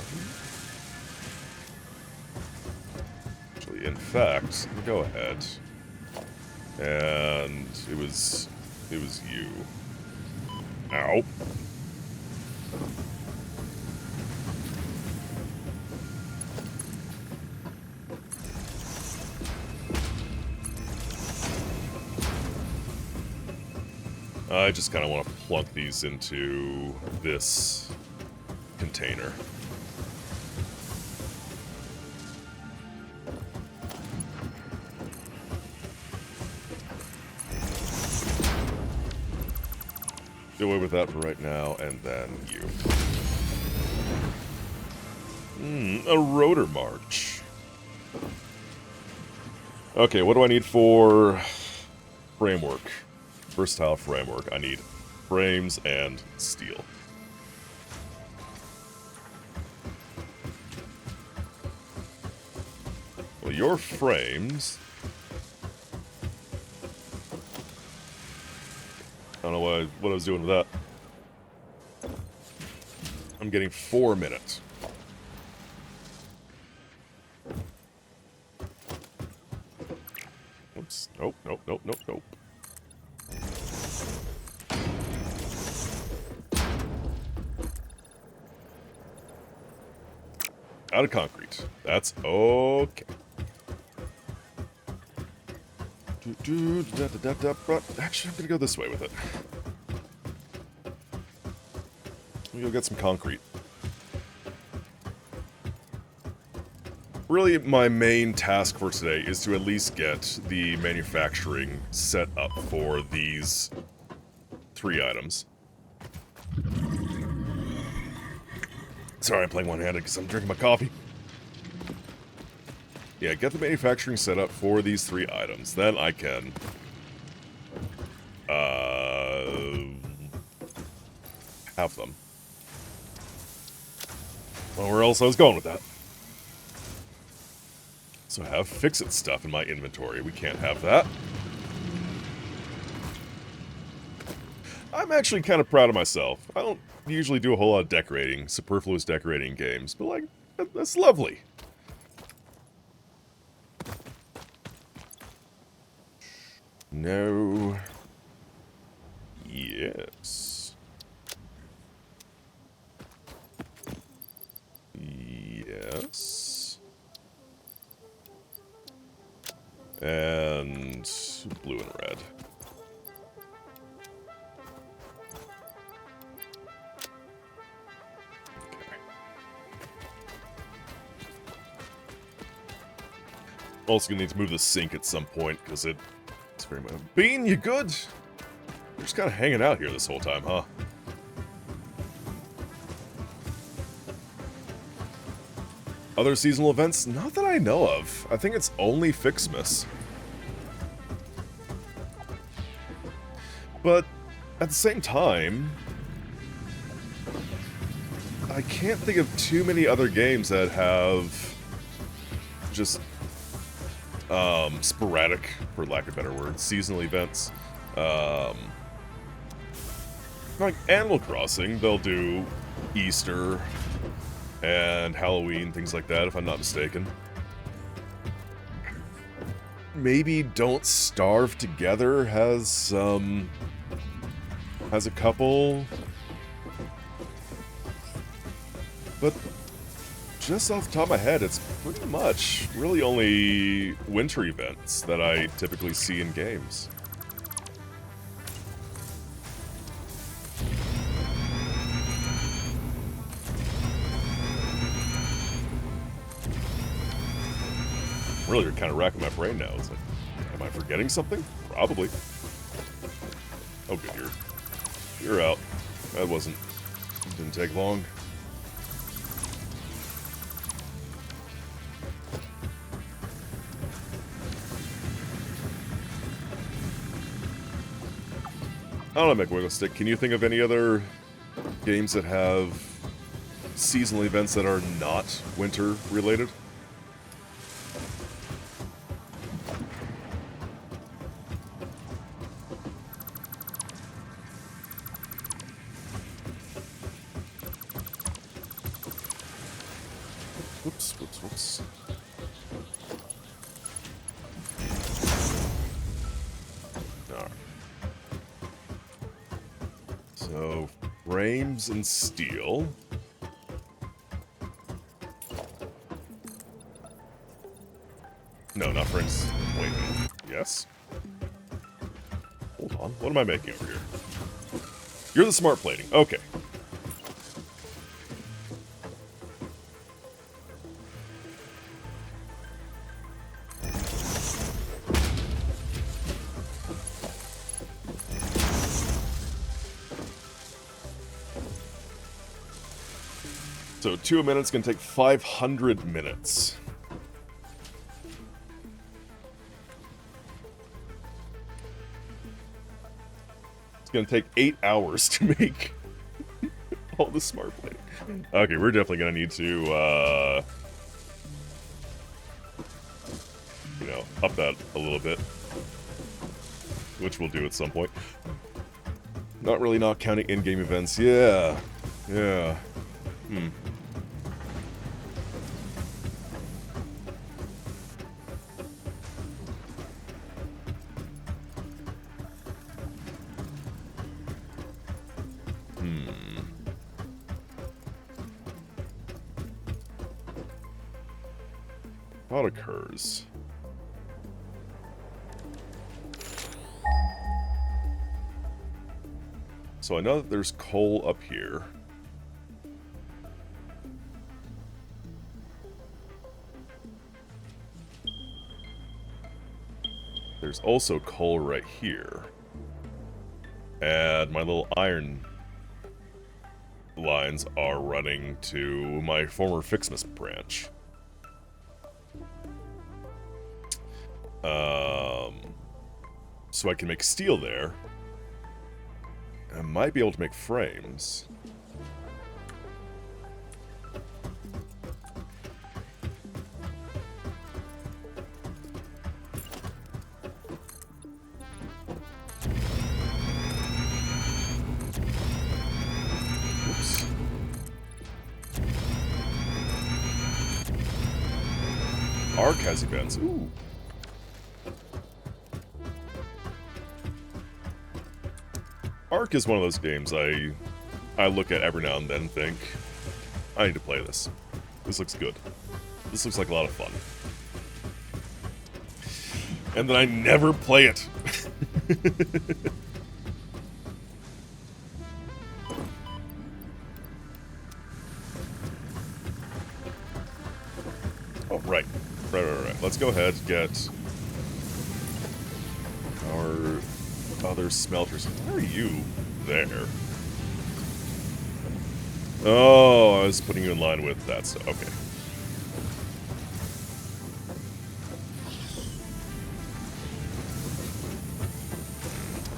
[SPEAKER 1] Actually, in fact, go ahead. And it was you. Ow. I just kind of want to plunk these into this container. Get away with that for right now, and then you. A rotor march. Okay, what do I need for framework? Versatile framework. I need frames and steel. Well, your frames... I don't know what I was doing with that. I'm getting 4 minutes. Oops. Nope, nope, nope, nope, nope. Out of concrete. That's okay. Actually, I'm gonna go this way with it. Let me go get some concrete. Really, my main task for today is to at least get the manufacturing set up for these 3 items. Sorry, I'm playing one-handed because I'm drinking my coffee. Yeah, get the manufacturing set up for these 3 items. Then I can... have them. Well, where else I was going with that? So I have fix-it stuff in my inventory. We can't have that. I'm actually kind of proud of myself. I don't usually do a whole lot of decorating, superfluous decorating games, but like, that's lovely. No. Yes. Yes. And blue and red. Also gonna need to move the sink at some point, because it's very much... Bean, you good? You're just kind of hanging out here this whole time, huh? Other seasonal events? Not that I know of. I think it's only Fixmas. But, at the same time... I can't think of too many other games that have... just... sporadic, for lack of better words, seasonal events. Like Animal Crossing, they'll do Easter and Halloween, things like that, if I'm not mistaken. Maybe Don't Starve Together has a couple. But just off the top of my head, it's pretty much really only winter events that I typically see in games. Really, you're kind of racking my brain now. It's like, am I forgetting something? Probably. Oh, good, you're out. That wasn't Didn't take long. I don't know, McWiggle Stick. Can you think of any other games that have seasonal events that are not winter related? Whoops. Alright. So, frames and steel. No, not frames. Wait a minute. Yes? Hold on. What am I making over here? You're the smart plating. Okay. So 2 minutes can take 500 minutes. It's gonna take 8 hours to make all the smart plating. Okay, we're definitely gonna need to, you know, up that a little bit. Which we'll do at some point. Not counting in-game events. Yeah. What occurs? So I know that there's coal up here. There's also coal right here. And my little iron lines are running to my former Fixmas branch. So I can make steel there. I might be able to make frames. Oops. Arc has events. Ooh. Ark is one of those games I look at every now and then and think, I need to play this. This looks good. This looks like a lot of fun. And then I never play it. Oh, right. Right. Let's go ahead and get our other smelters. Why are you there? Oh, I was putting you in line with that stuff. Okay.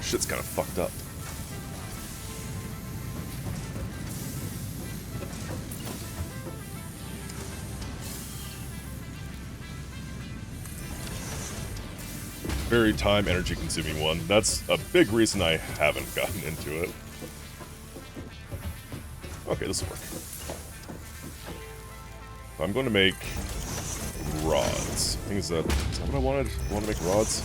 [SPEAKER 1] Shit's kind of fucked up. Very time energy consuming one. That's a big reason I haven't gotten into it. Okay, this will work. I'm going to make rods. I think is that what I wanted? I want to make rods.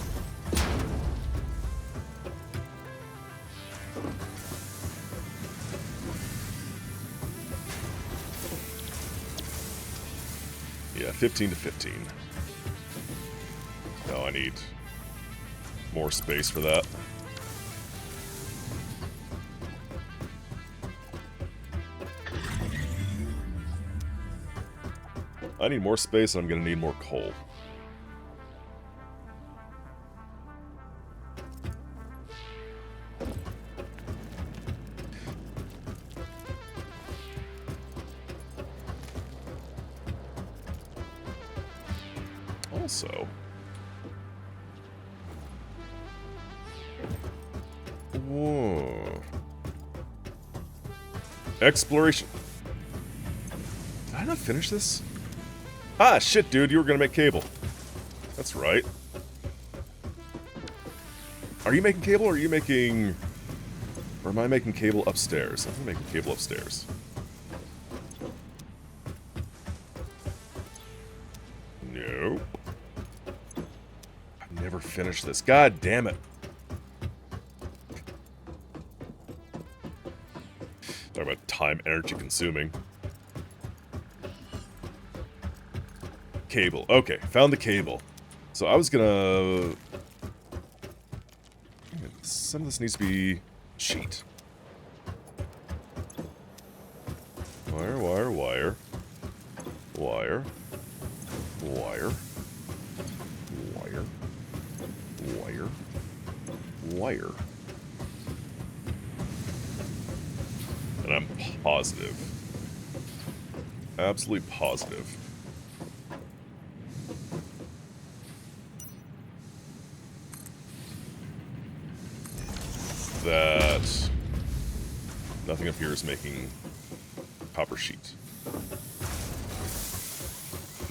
[SPEAKER 1] Yeah, 15 to 15. No, I need more space for that. I need more space and I'm gonna need more coal. Also... Whoa. Exploration. Did I not finish this? Ah, shit, dude, you were gonna make cable. That's right. Are you making cable, or are you making... Or am I making cable upstairs? I'm making cable upstairs. No. I've never finished this. God damn it. Talk about time, energy consuming. Cable. Okay, found the cable. So I was gonna... Some of this needs to be sheet. Wire, wire, wire. Wire. Wire. Wire. Wire. Wire. And I'm positive. Absolutely positive. That nothing up here is making copper sheet.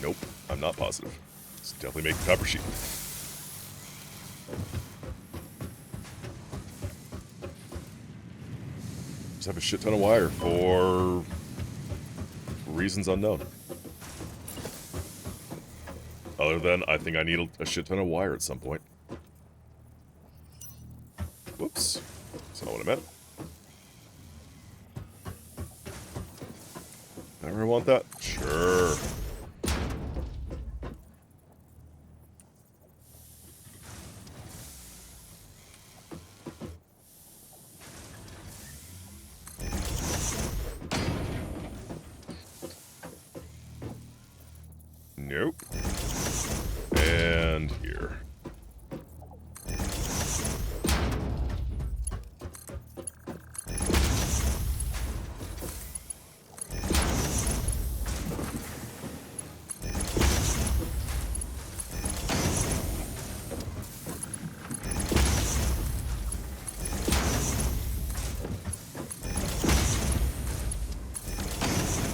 [SPEAKER 1] Nope, I'm not positive. It's definitely making copper sheet. Just have a shit ton of wire for reasons unknown. Other than, I think I need a shit ton of wire at some point. Whoops. That's not what I meant. Ever want that? Sure. Nope. And here.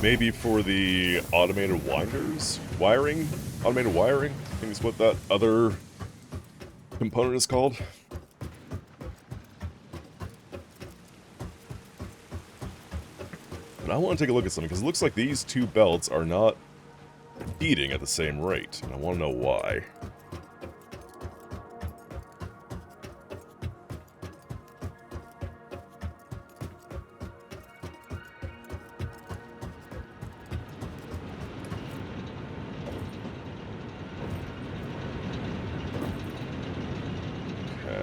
[SPEAKER 1] Maybe for the automated winders? Wiring? Automated wiring? I think is what that other component is called. But I want to take a look at something, because it looks like these two belts are not feeding at the same rate, and I want to know why.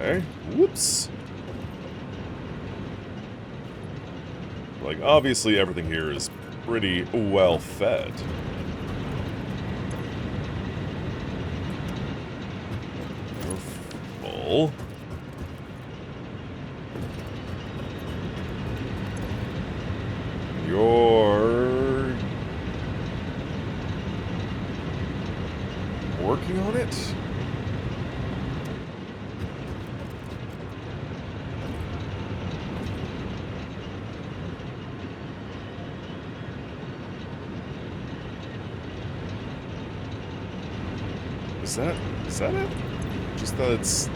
[SPEAKER 1] Okay. Whoops. Like, obviously everything here is pretty well fed. You're full. You're working on it? Is that it? Just that it's...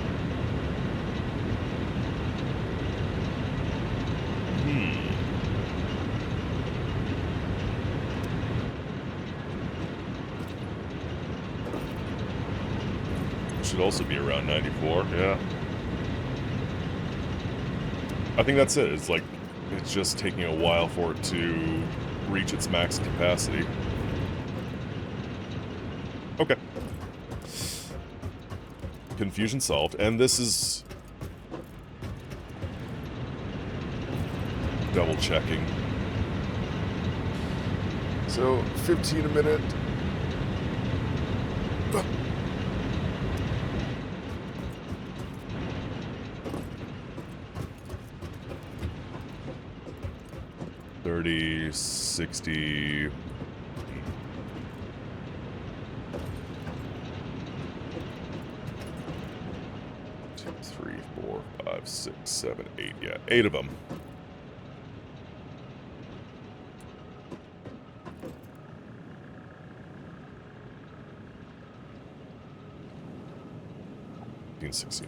[SPEAKER 1] Should also be around 94, yeah. I think that's it. It's like, it's just taking a while for it to reach its max capacity. Okay. Confusion solved, and this is... double checking. So, 15 a minute. Ah. 30, 60... 5, 6, 7, 8. Yeah, 8 of them.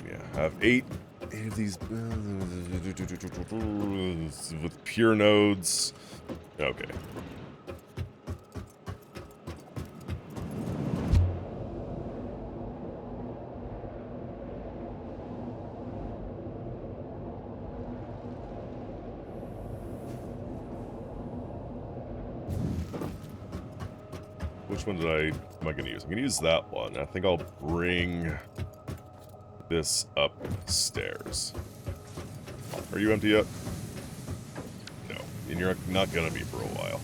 [SPEAKER 1] Yeah, I have eight of these with pure nodes. Okay. Which one am I going to use? I'm going to use that one. I think I'll bring this upstairs. Are you empty yet? No. And you're not going to be for a while.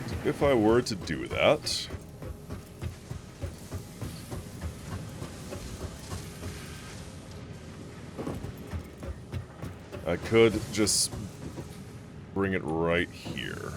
[SPEAKER 1] So if I were to do that... I could just bring it right here.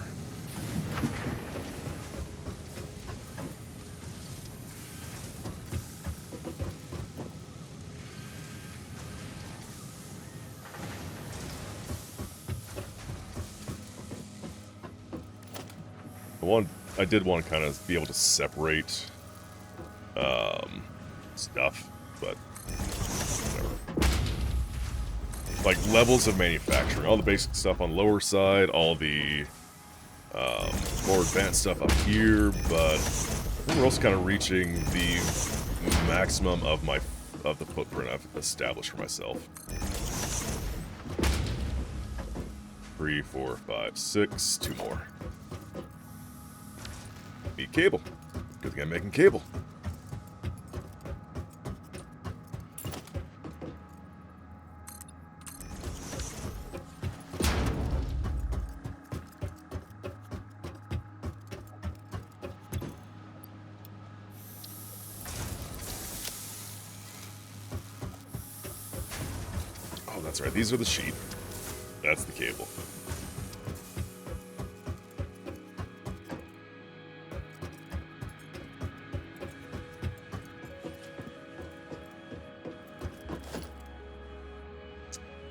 [SPEAKER 1] I did want to kind of be able to separate stuff, but whatever. Like levels of manufacturing, all the basic stuff on lower side, all the more advanced stuff up here, but I think we're also kind of reaching the maximum of the footprint I've established for myself. 3, 4, 5, 6, 2 more. Need cable. Good thing I'm making cable. Oh, that's right. These are the sheet. That's the cable.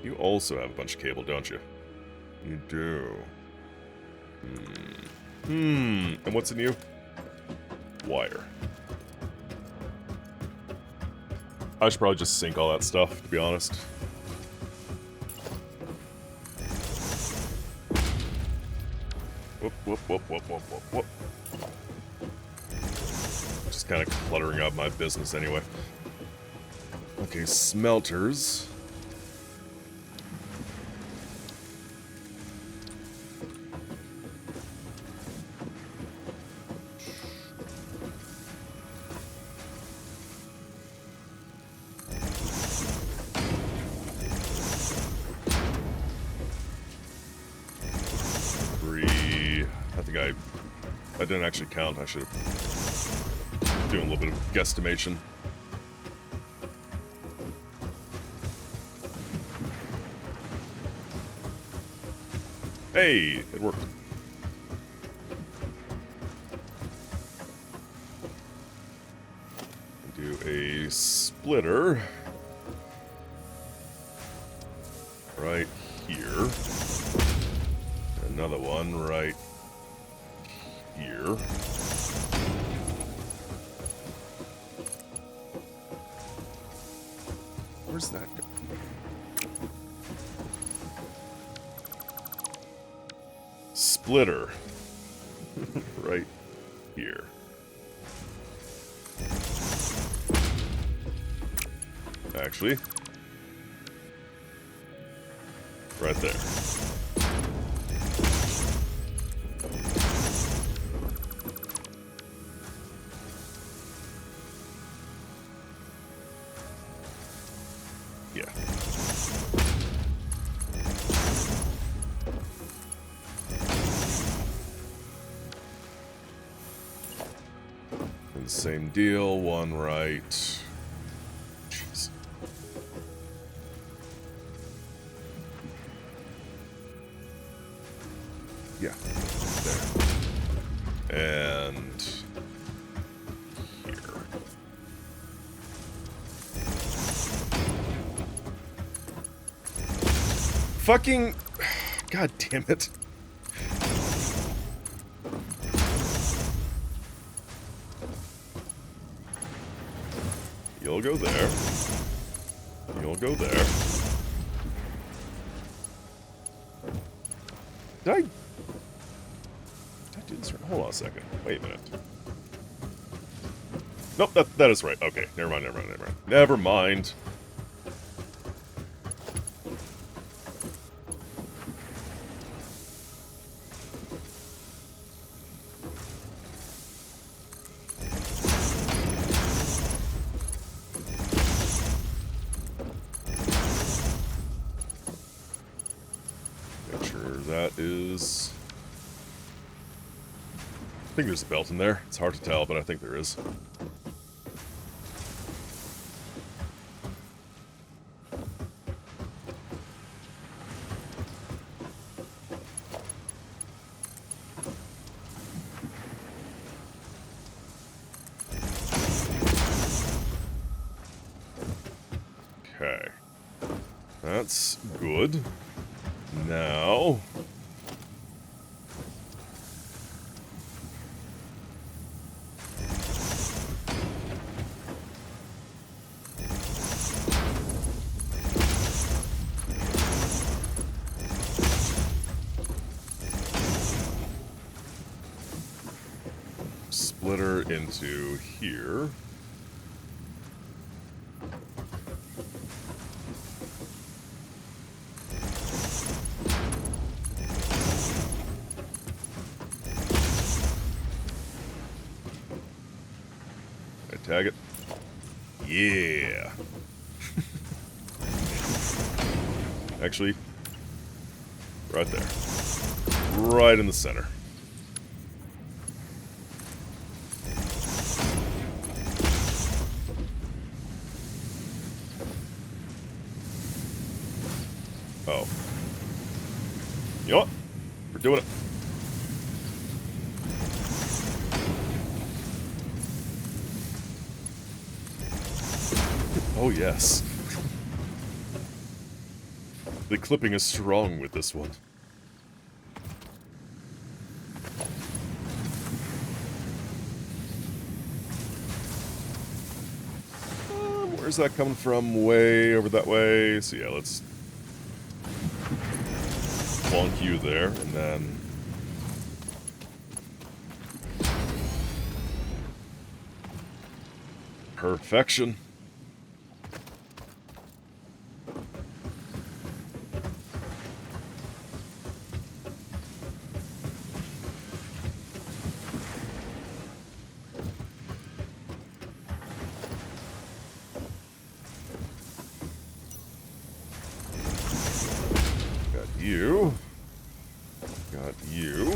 [SPEAKER 1] You also have a bunch of cable, don't you? You do. And what's in you? Wire. I should probably just sink all that stuff, to be honest. Whoop, whoop, whoop, whoop, whoop, whoop, whoop. Just kind of cluttering up my business anyway. Okay, smelters. I didn't actually count. I should have doing a little bit of guesstimation. Hey, it worked. Do a splitter right here. Another one right here. Where's that go? Splitter. Right here. Actually, right there. Yeah. And same deal, one right. Jeez. Yeah, there. And fucking... God damn it. You'll go there. You'll go there. Did I do this right? Hold on a second. Wait a minute. Nope, that is right. Okay, never mind, never mind, never mind. Never mind. Make sure that is... I think there's a belt in there. It's hard to tell, but I think there is. Okay. That's good. Now... splitter into here. Tag it. Yeah. Actually, right there. Right in the center. Oh. You know what? We're doing it. Oh, yes. The clipping is strong with this one. Where's that coming from? Way over that way. So yeah, let's plonk you there, and then... perfection. You. Got you.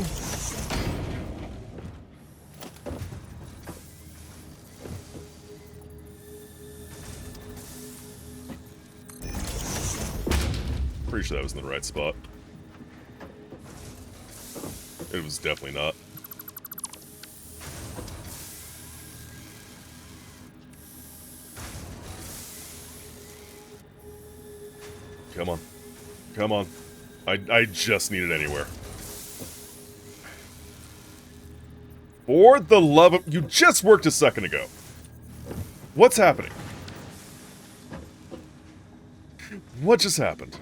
[SPEAKER 1] Pretty sure that was in the right spot. It was definitely not. Come on. Come on. I just need it anywhere. For the love of... You just worked a second ago. What's happening? What just happened?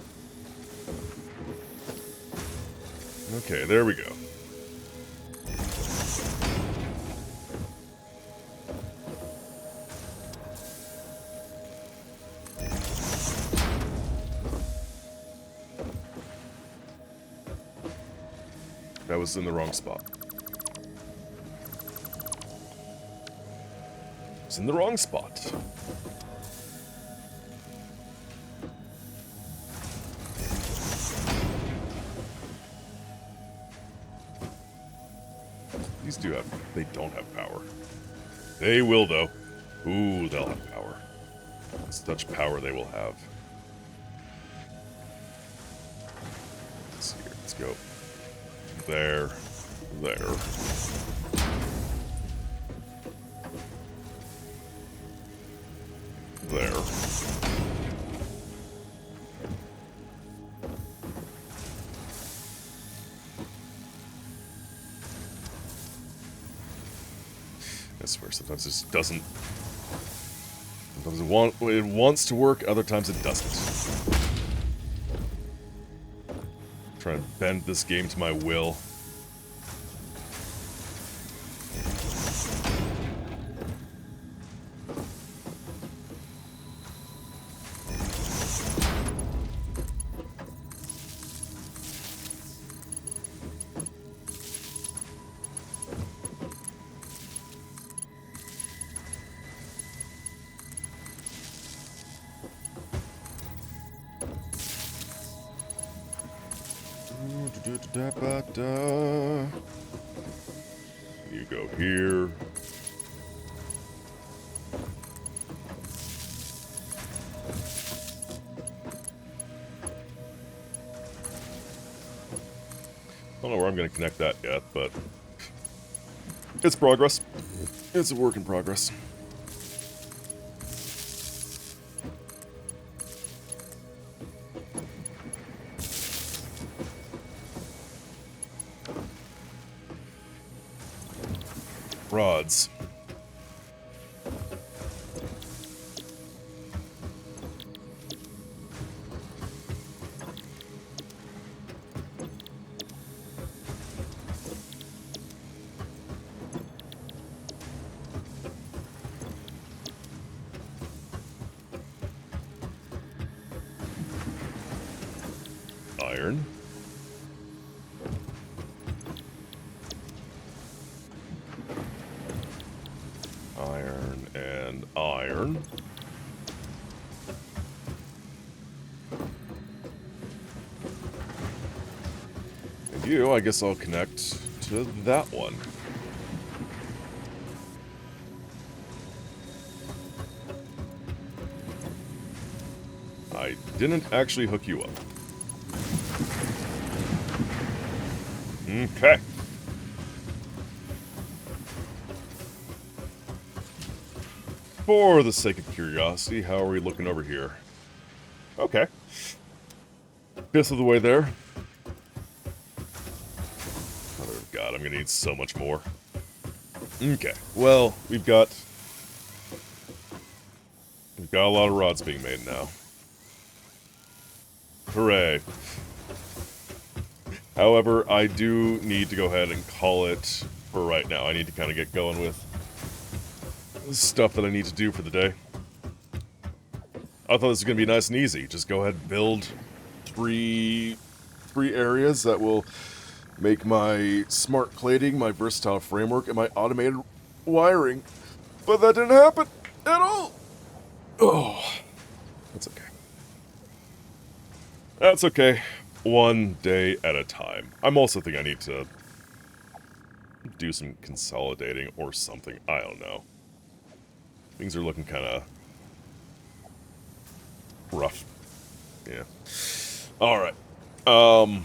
[SPEAKER 1] Okay, there we go. That was in the wrong spot. It's in the wrong spot. These do have... They don't have power. They will, though. Ooh, they'll have power. Such power they will have. Let's see here. Let's go. There. There. There. swear, sometimes it just doesn't... Sometimes it wants to work, other times it doesn't. Try and bend this game to my will. You go here. I don't know where I'm going to connect that yet, but it's progress. It's a work in progress. Rods. Iron. Iron and iron. And you, I guess I'll connect to that one. I didn't actually hook you up. Okay. For the sake of curiosity, how are we looking over here? Okay. Fifth of the way there. Mother of God, I'm gonna need so much more. Okay, well, we've got a lot of rods being made now. Hooray. However, I do need to go ahead and call it for right now. I need to kind of get going with stuff that I need to do for the day. I thought this was going to be nice and easy. Just go ahead and build three areas that will make my smart plating, my versatile framework, and my automated wiring. But that didn't happen at all. Oh, that's okay. That's okay. One day at a time. I'm also thinking I need to do some consolidating or something. I don't know. Things are looking kind of rough. Yeah. Alright. But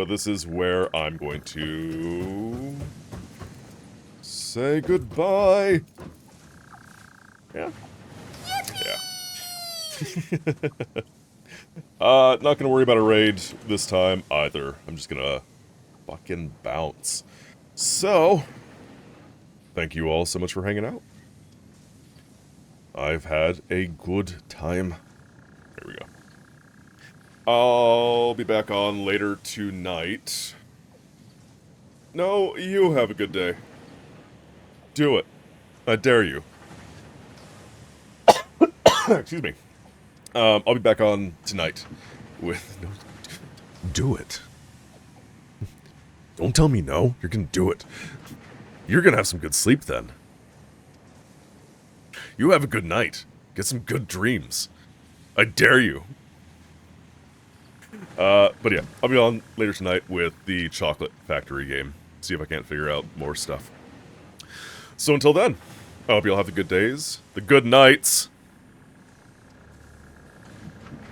[SPEAKER 1] this is where I'm going to say goodbye. Yeah. Yeah. Not gonna worry about a raid this time either. I'm just gonna fucking bounce. So, thank you all so much for hanging out. I've had a good time. There we go. I'll be back on later tonight. No, you have a good day. Do it. I dare you. Excuse me. I'll be back on tonight with... No, do it. Don't tell me no. You're gonna do it. You're gonna have some good sleep then. You have a good night. Get some good dreams. I dare you. But yeah, I'll be on later tonight with the Chocolate Factory game. See if I can't figure out more stuff. So until then, I hope you all have the good days, the good nights,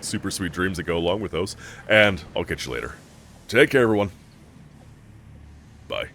[SPEAKER 1] super sweet dreams that go along with those, and I'll catch you later. Take care, everyone. Bye.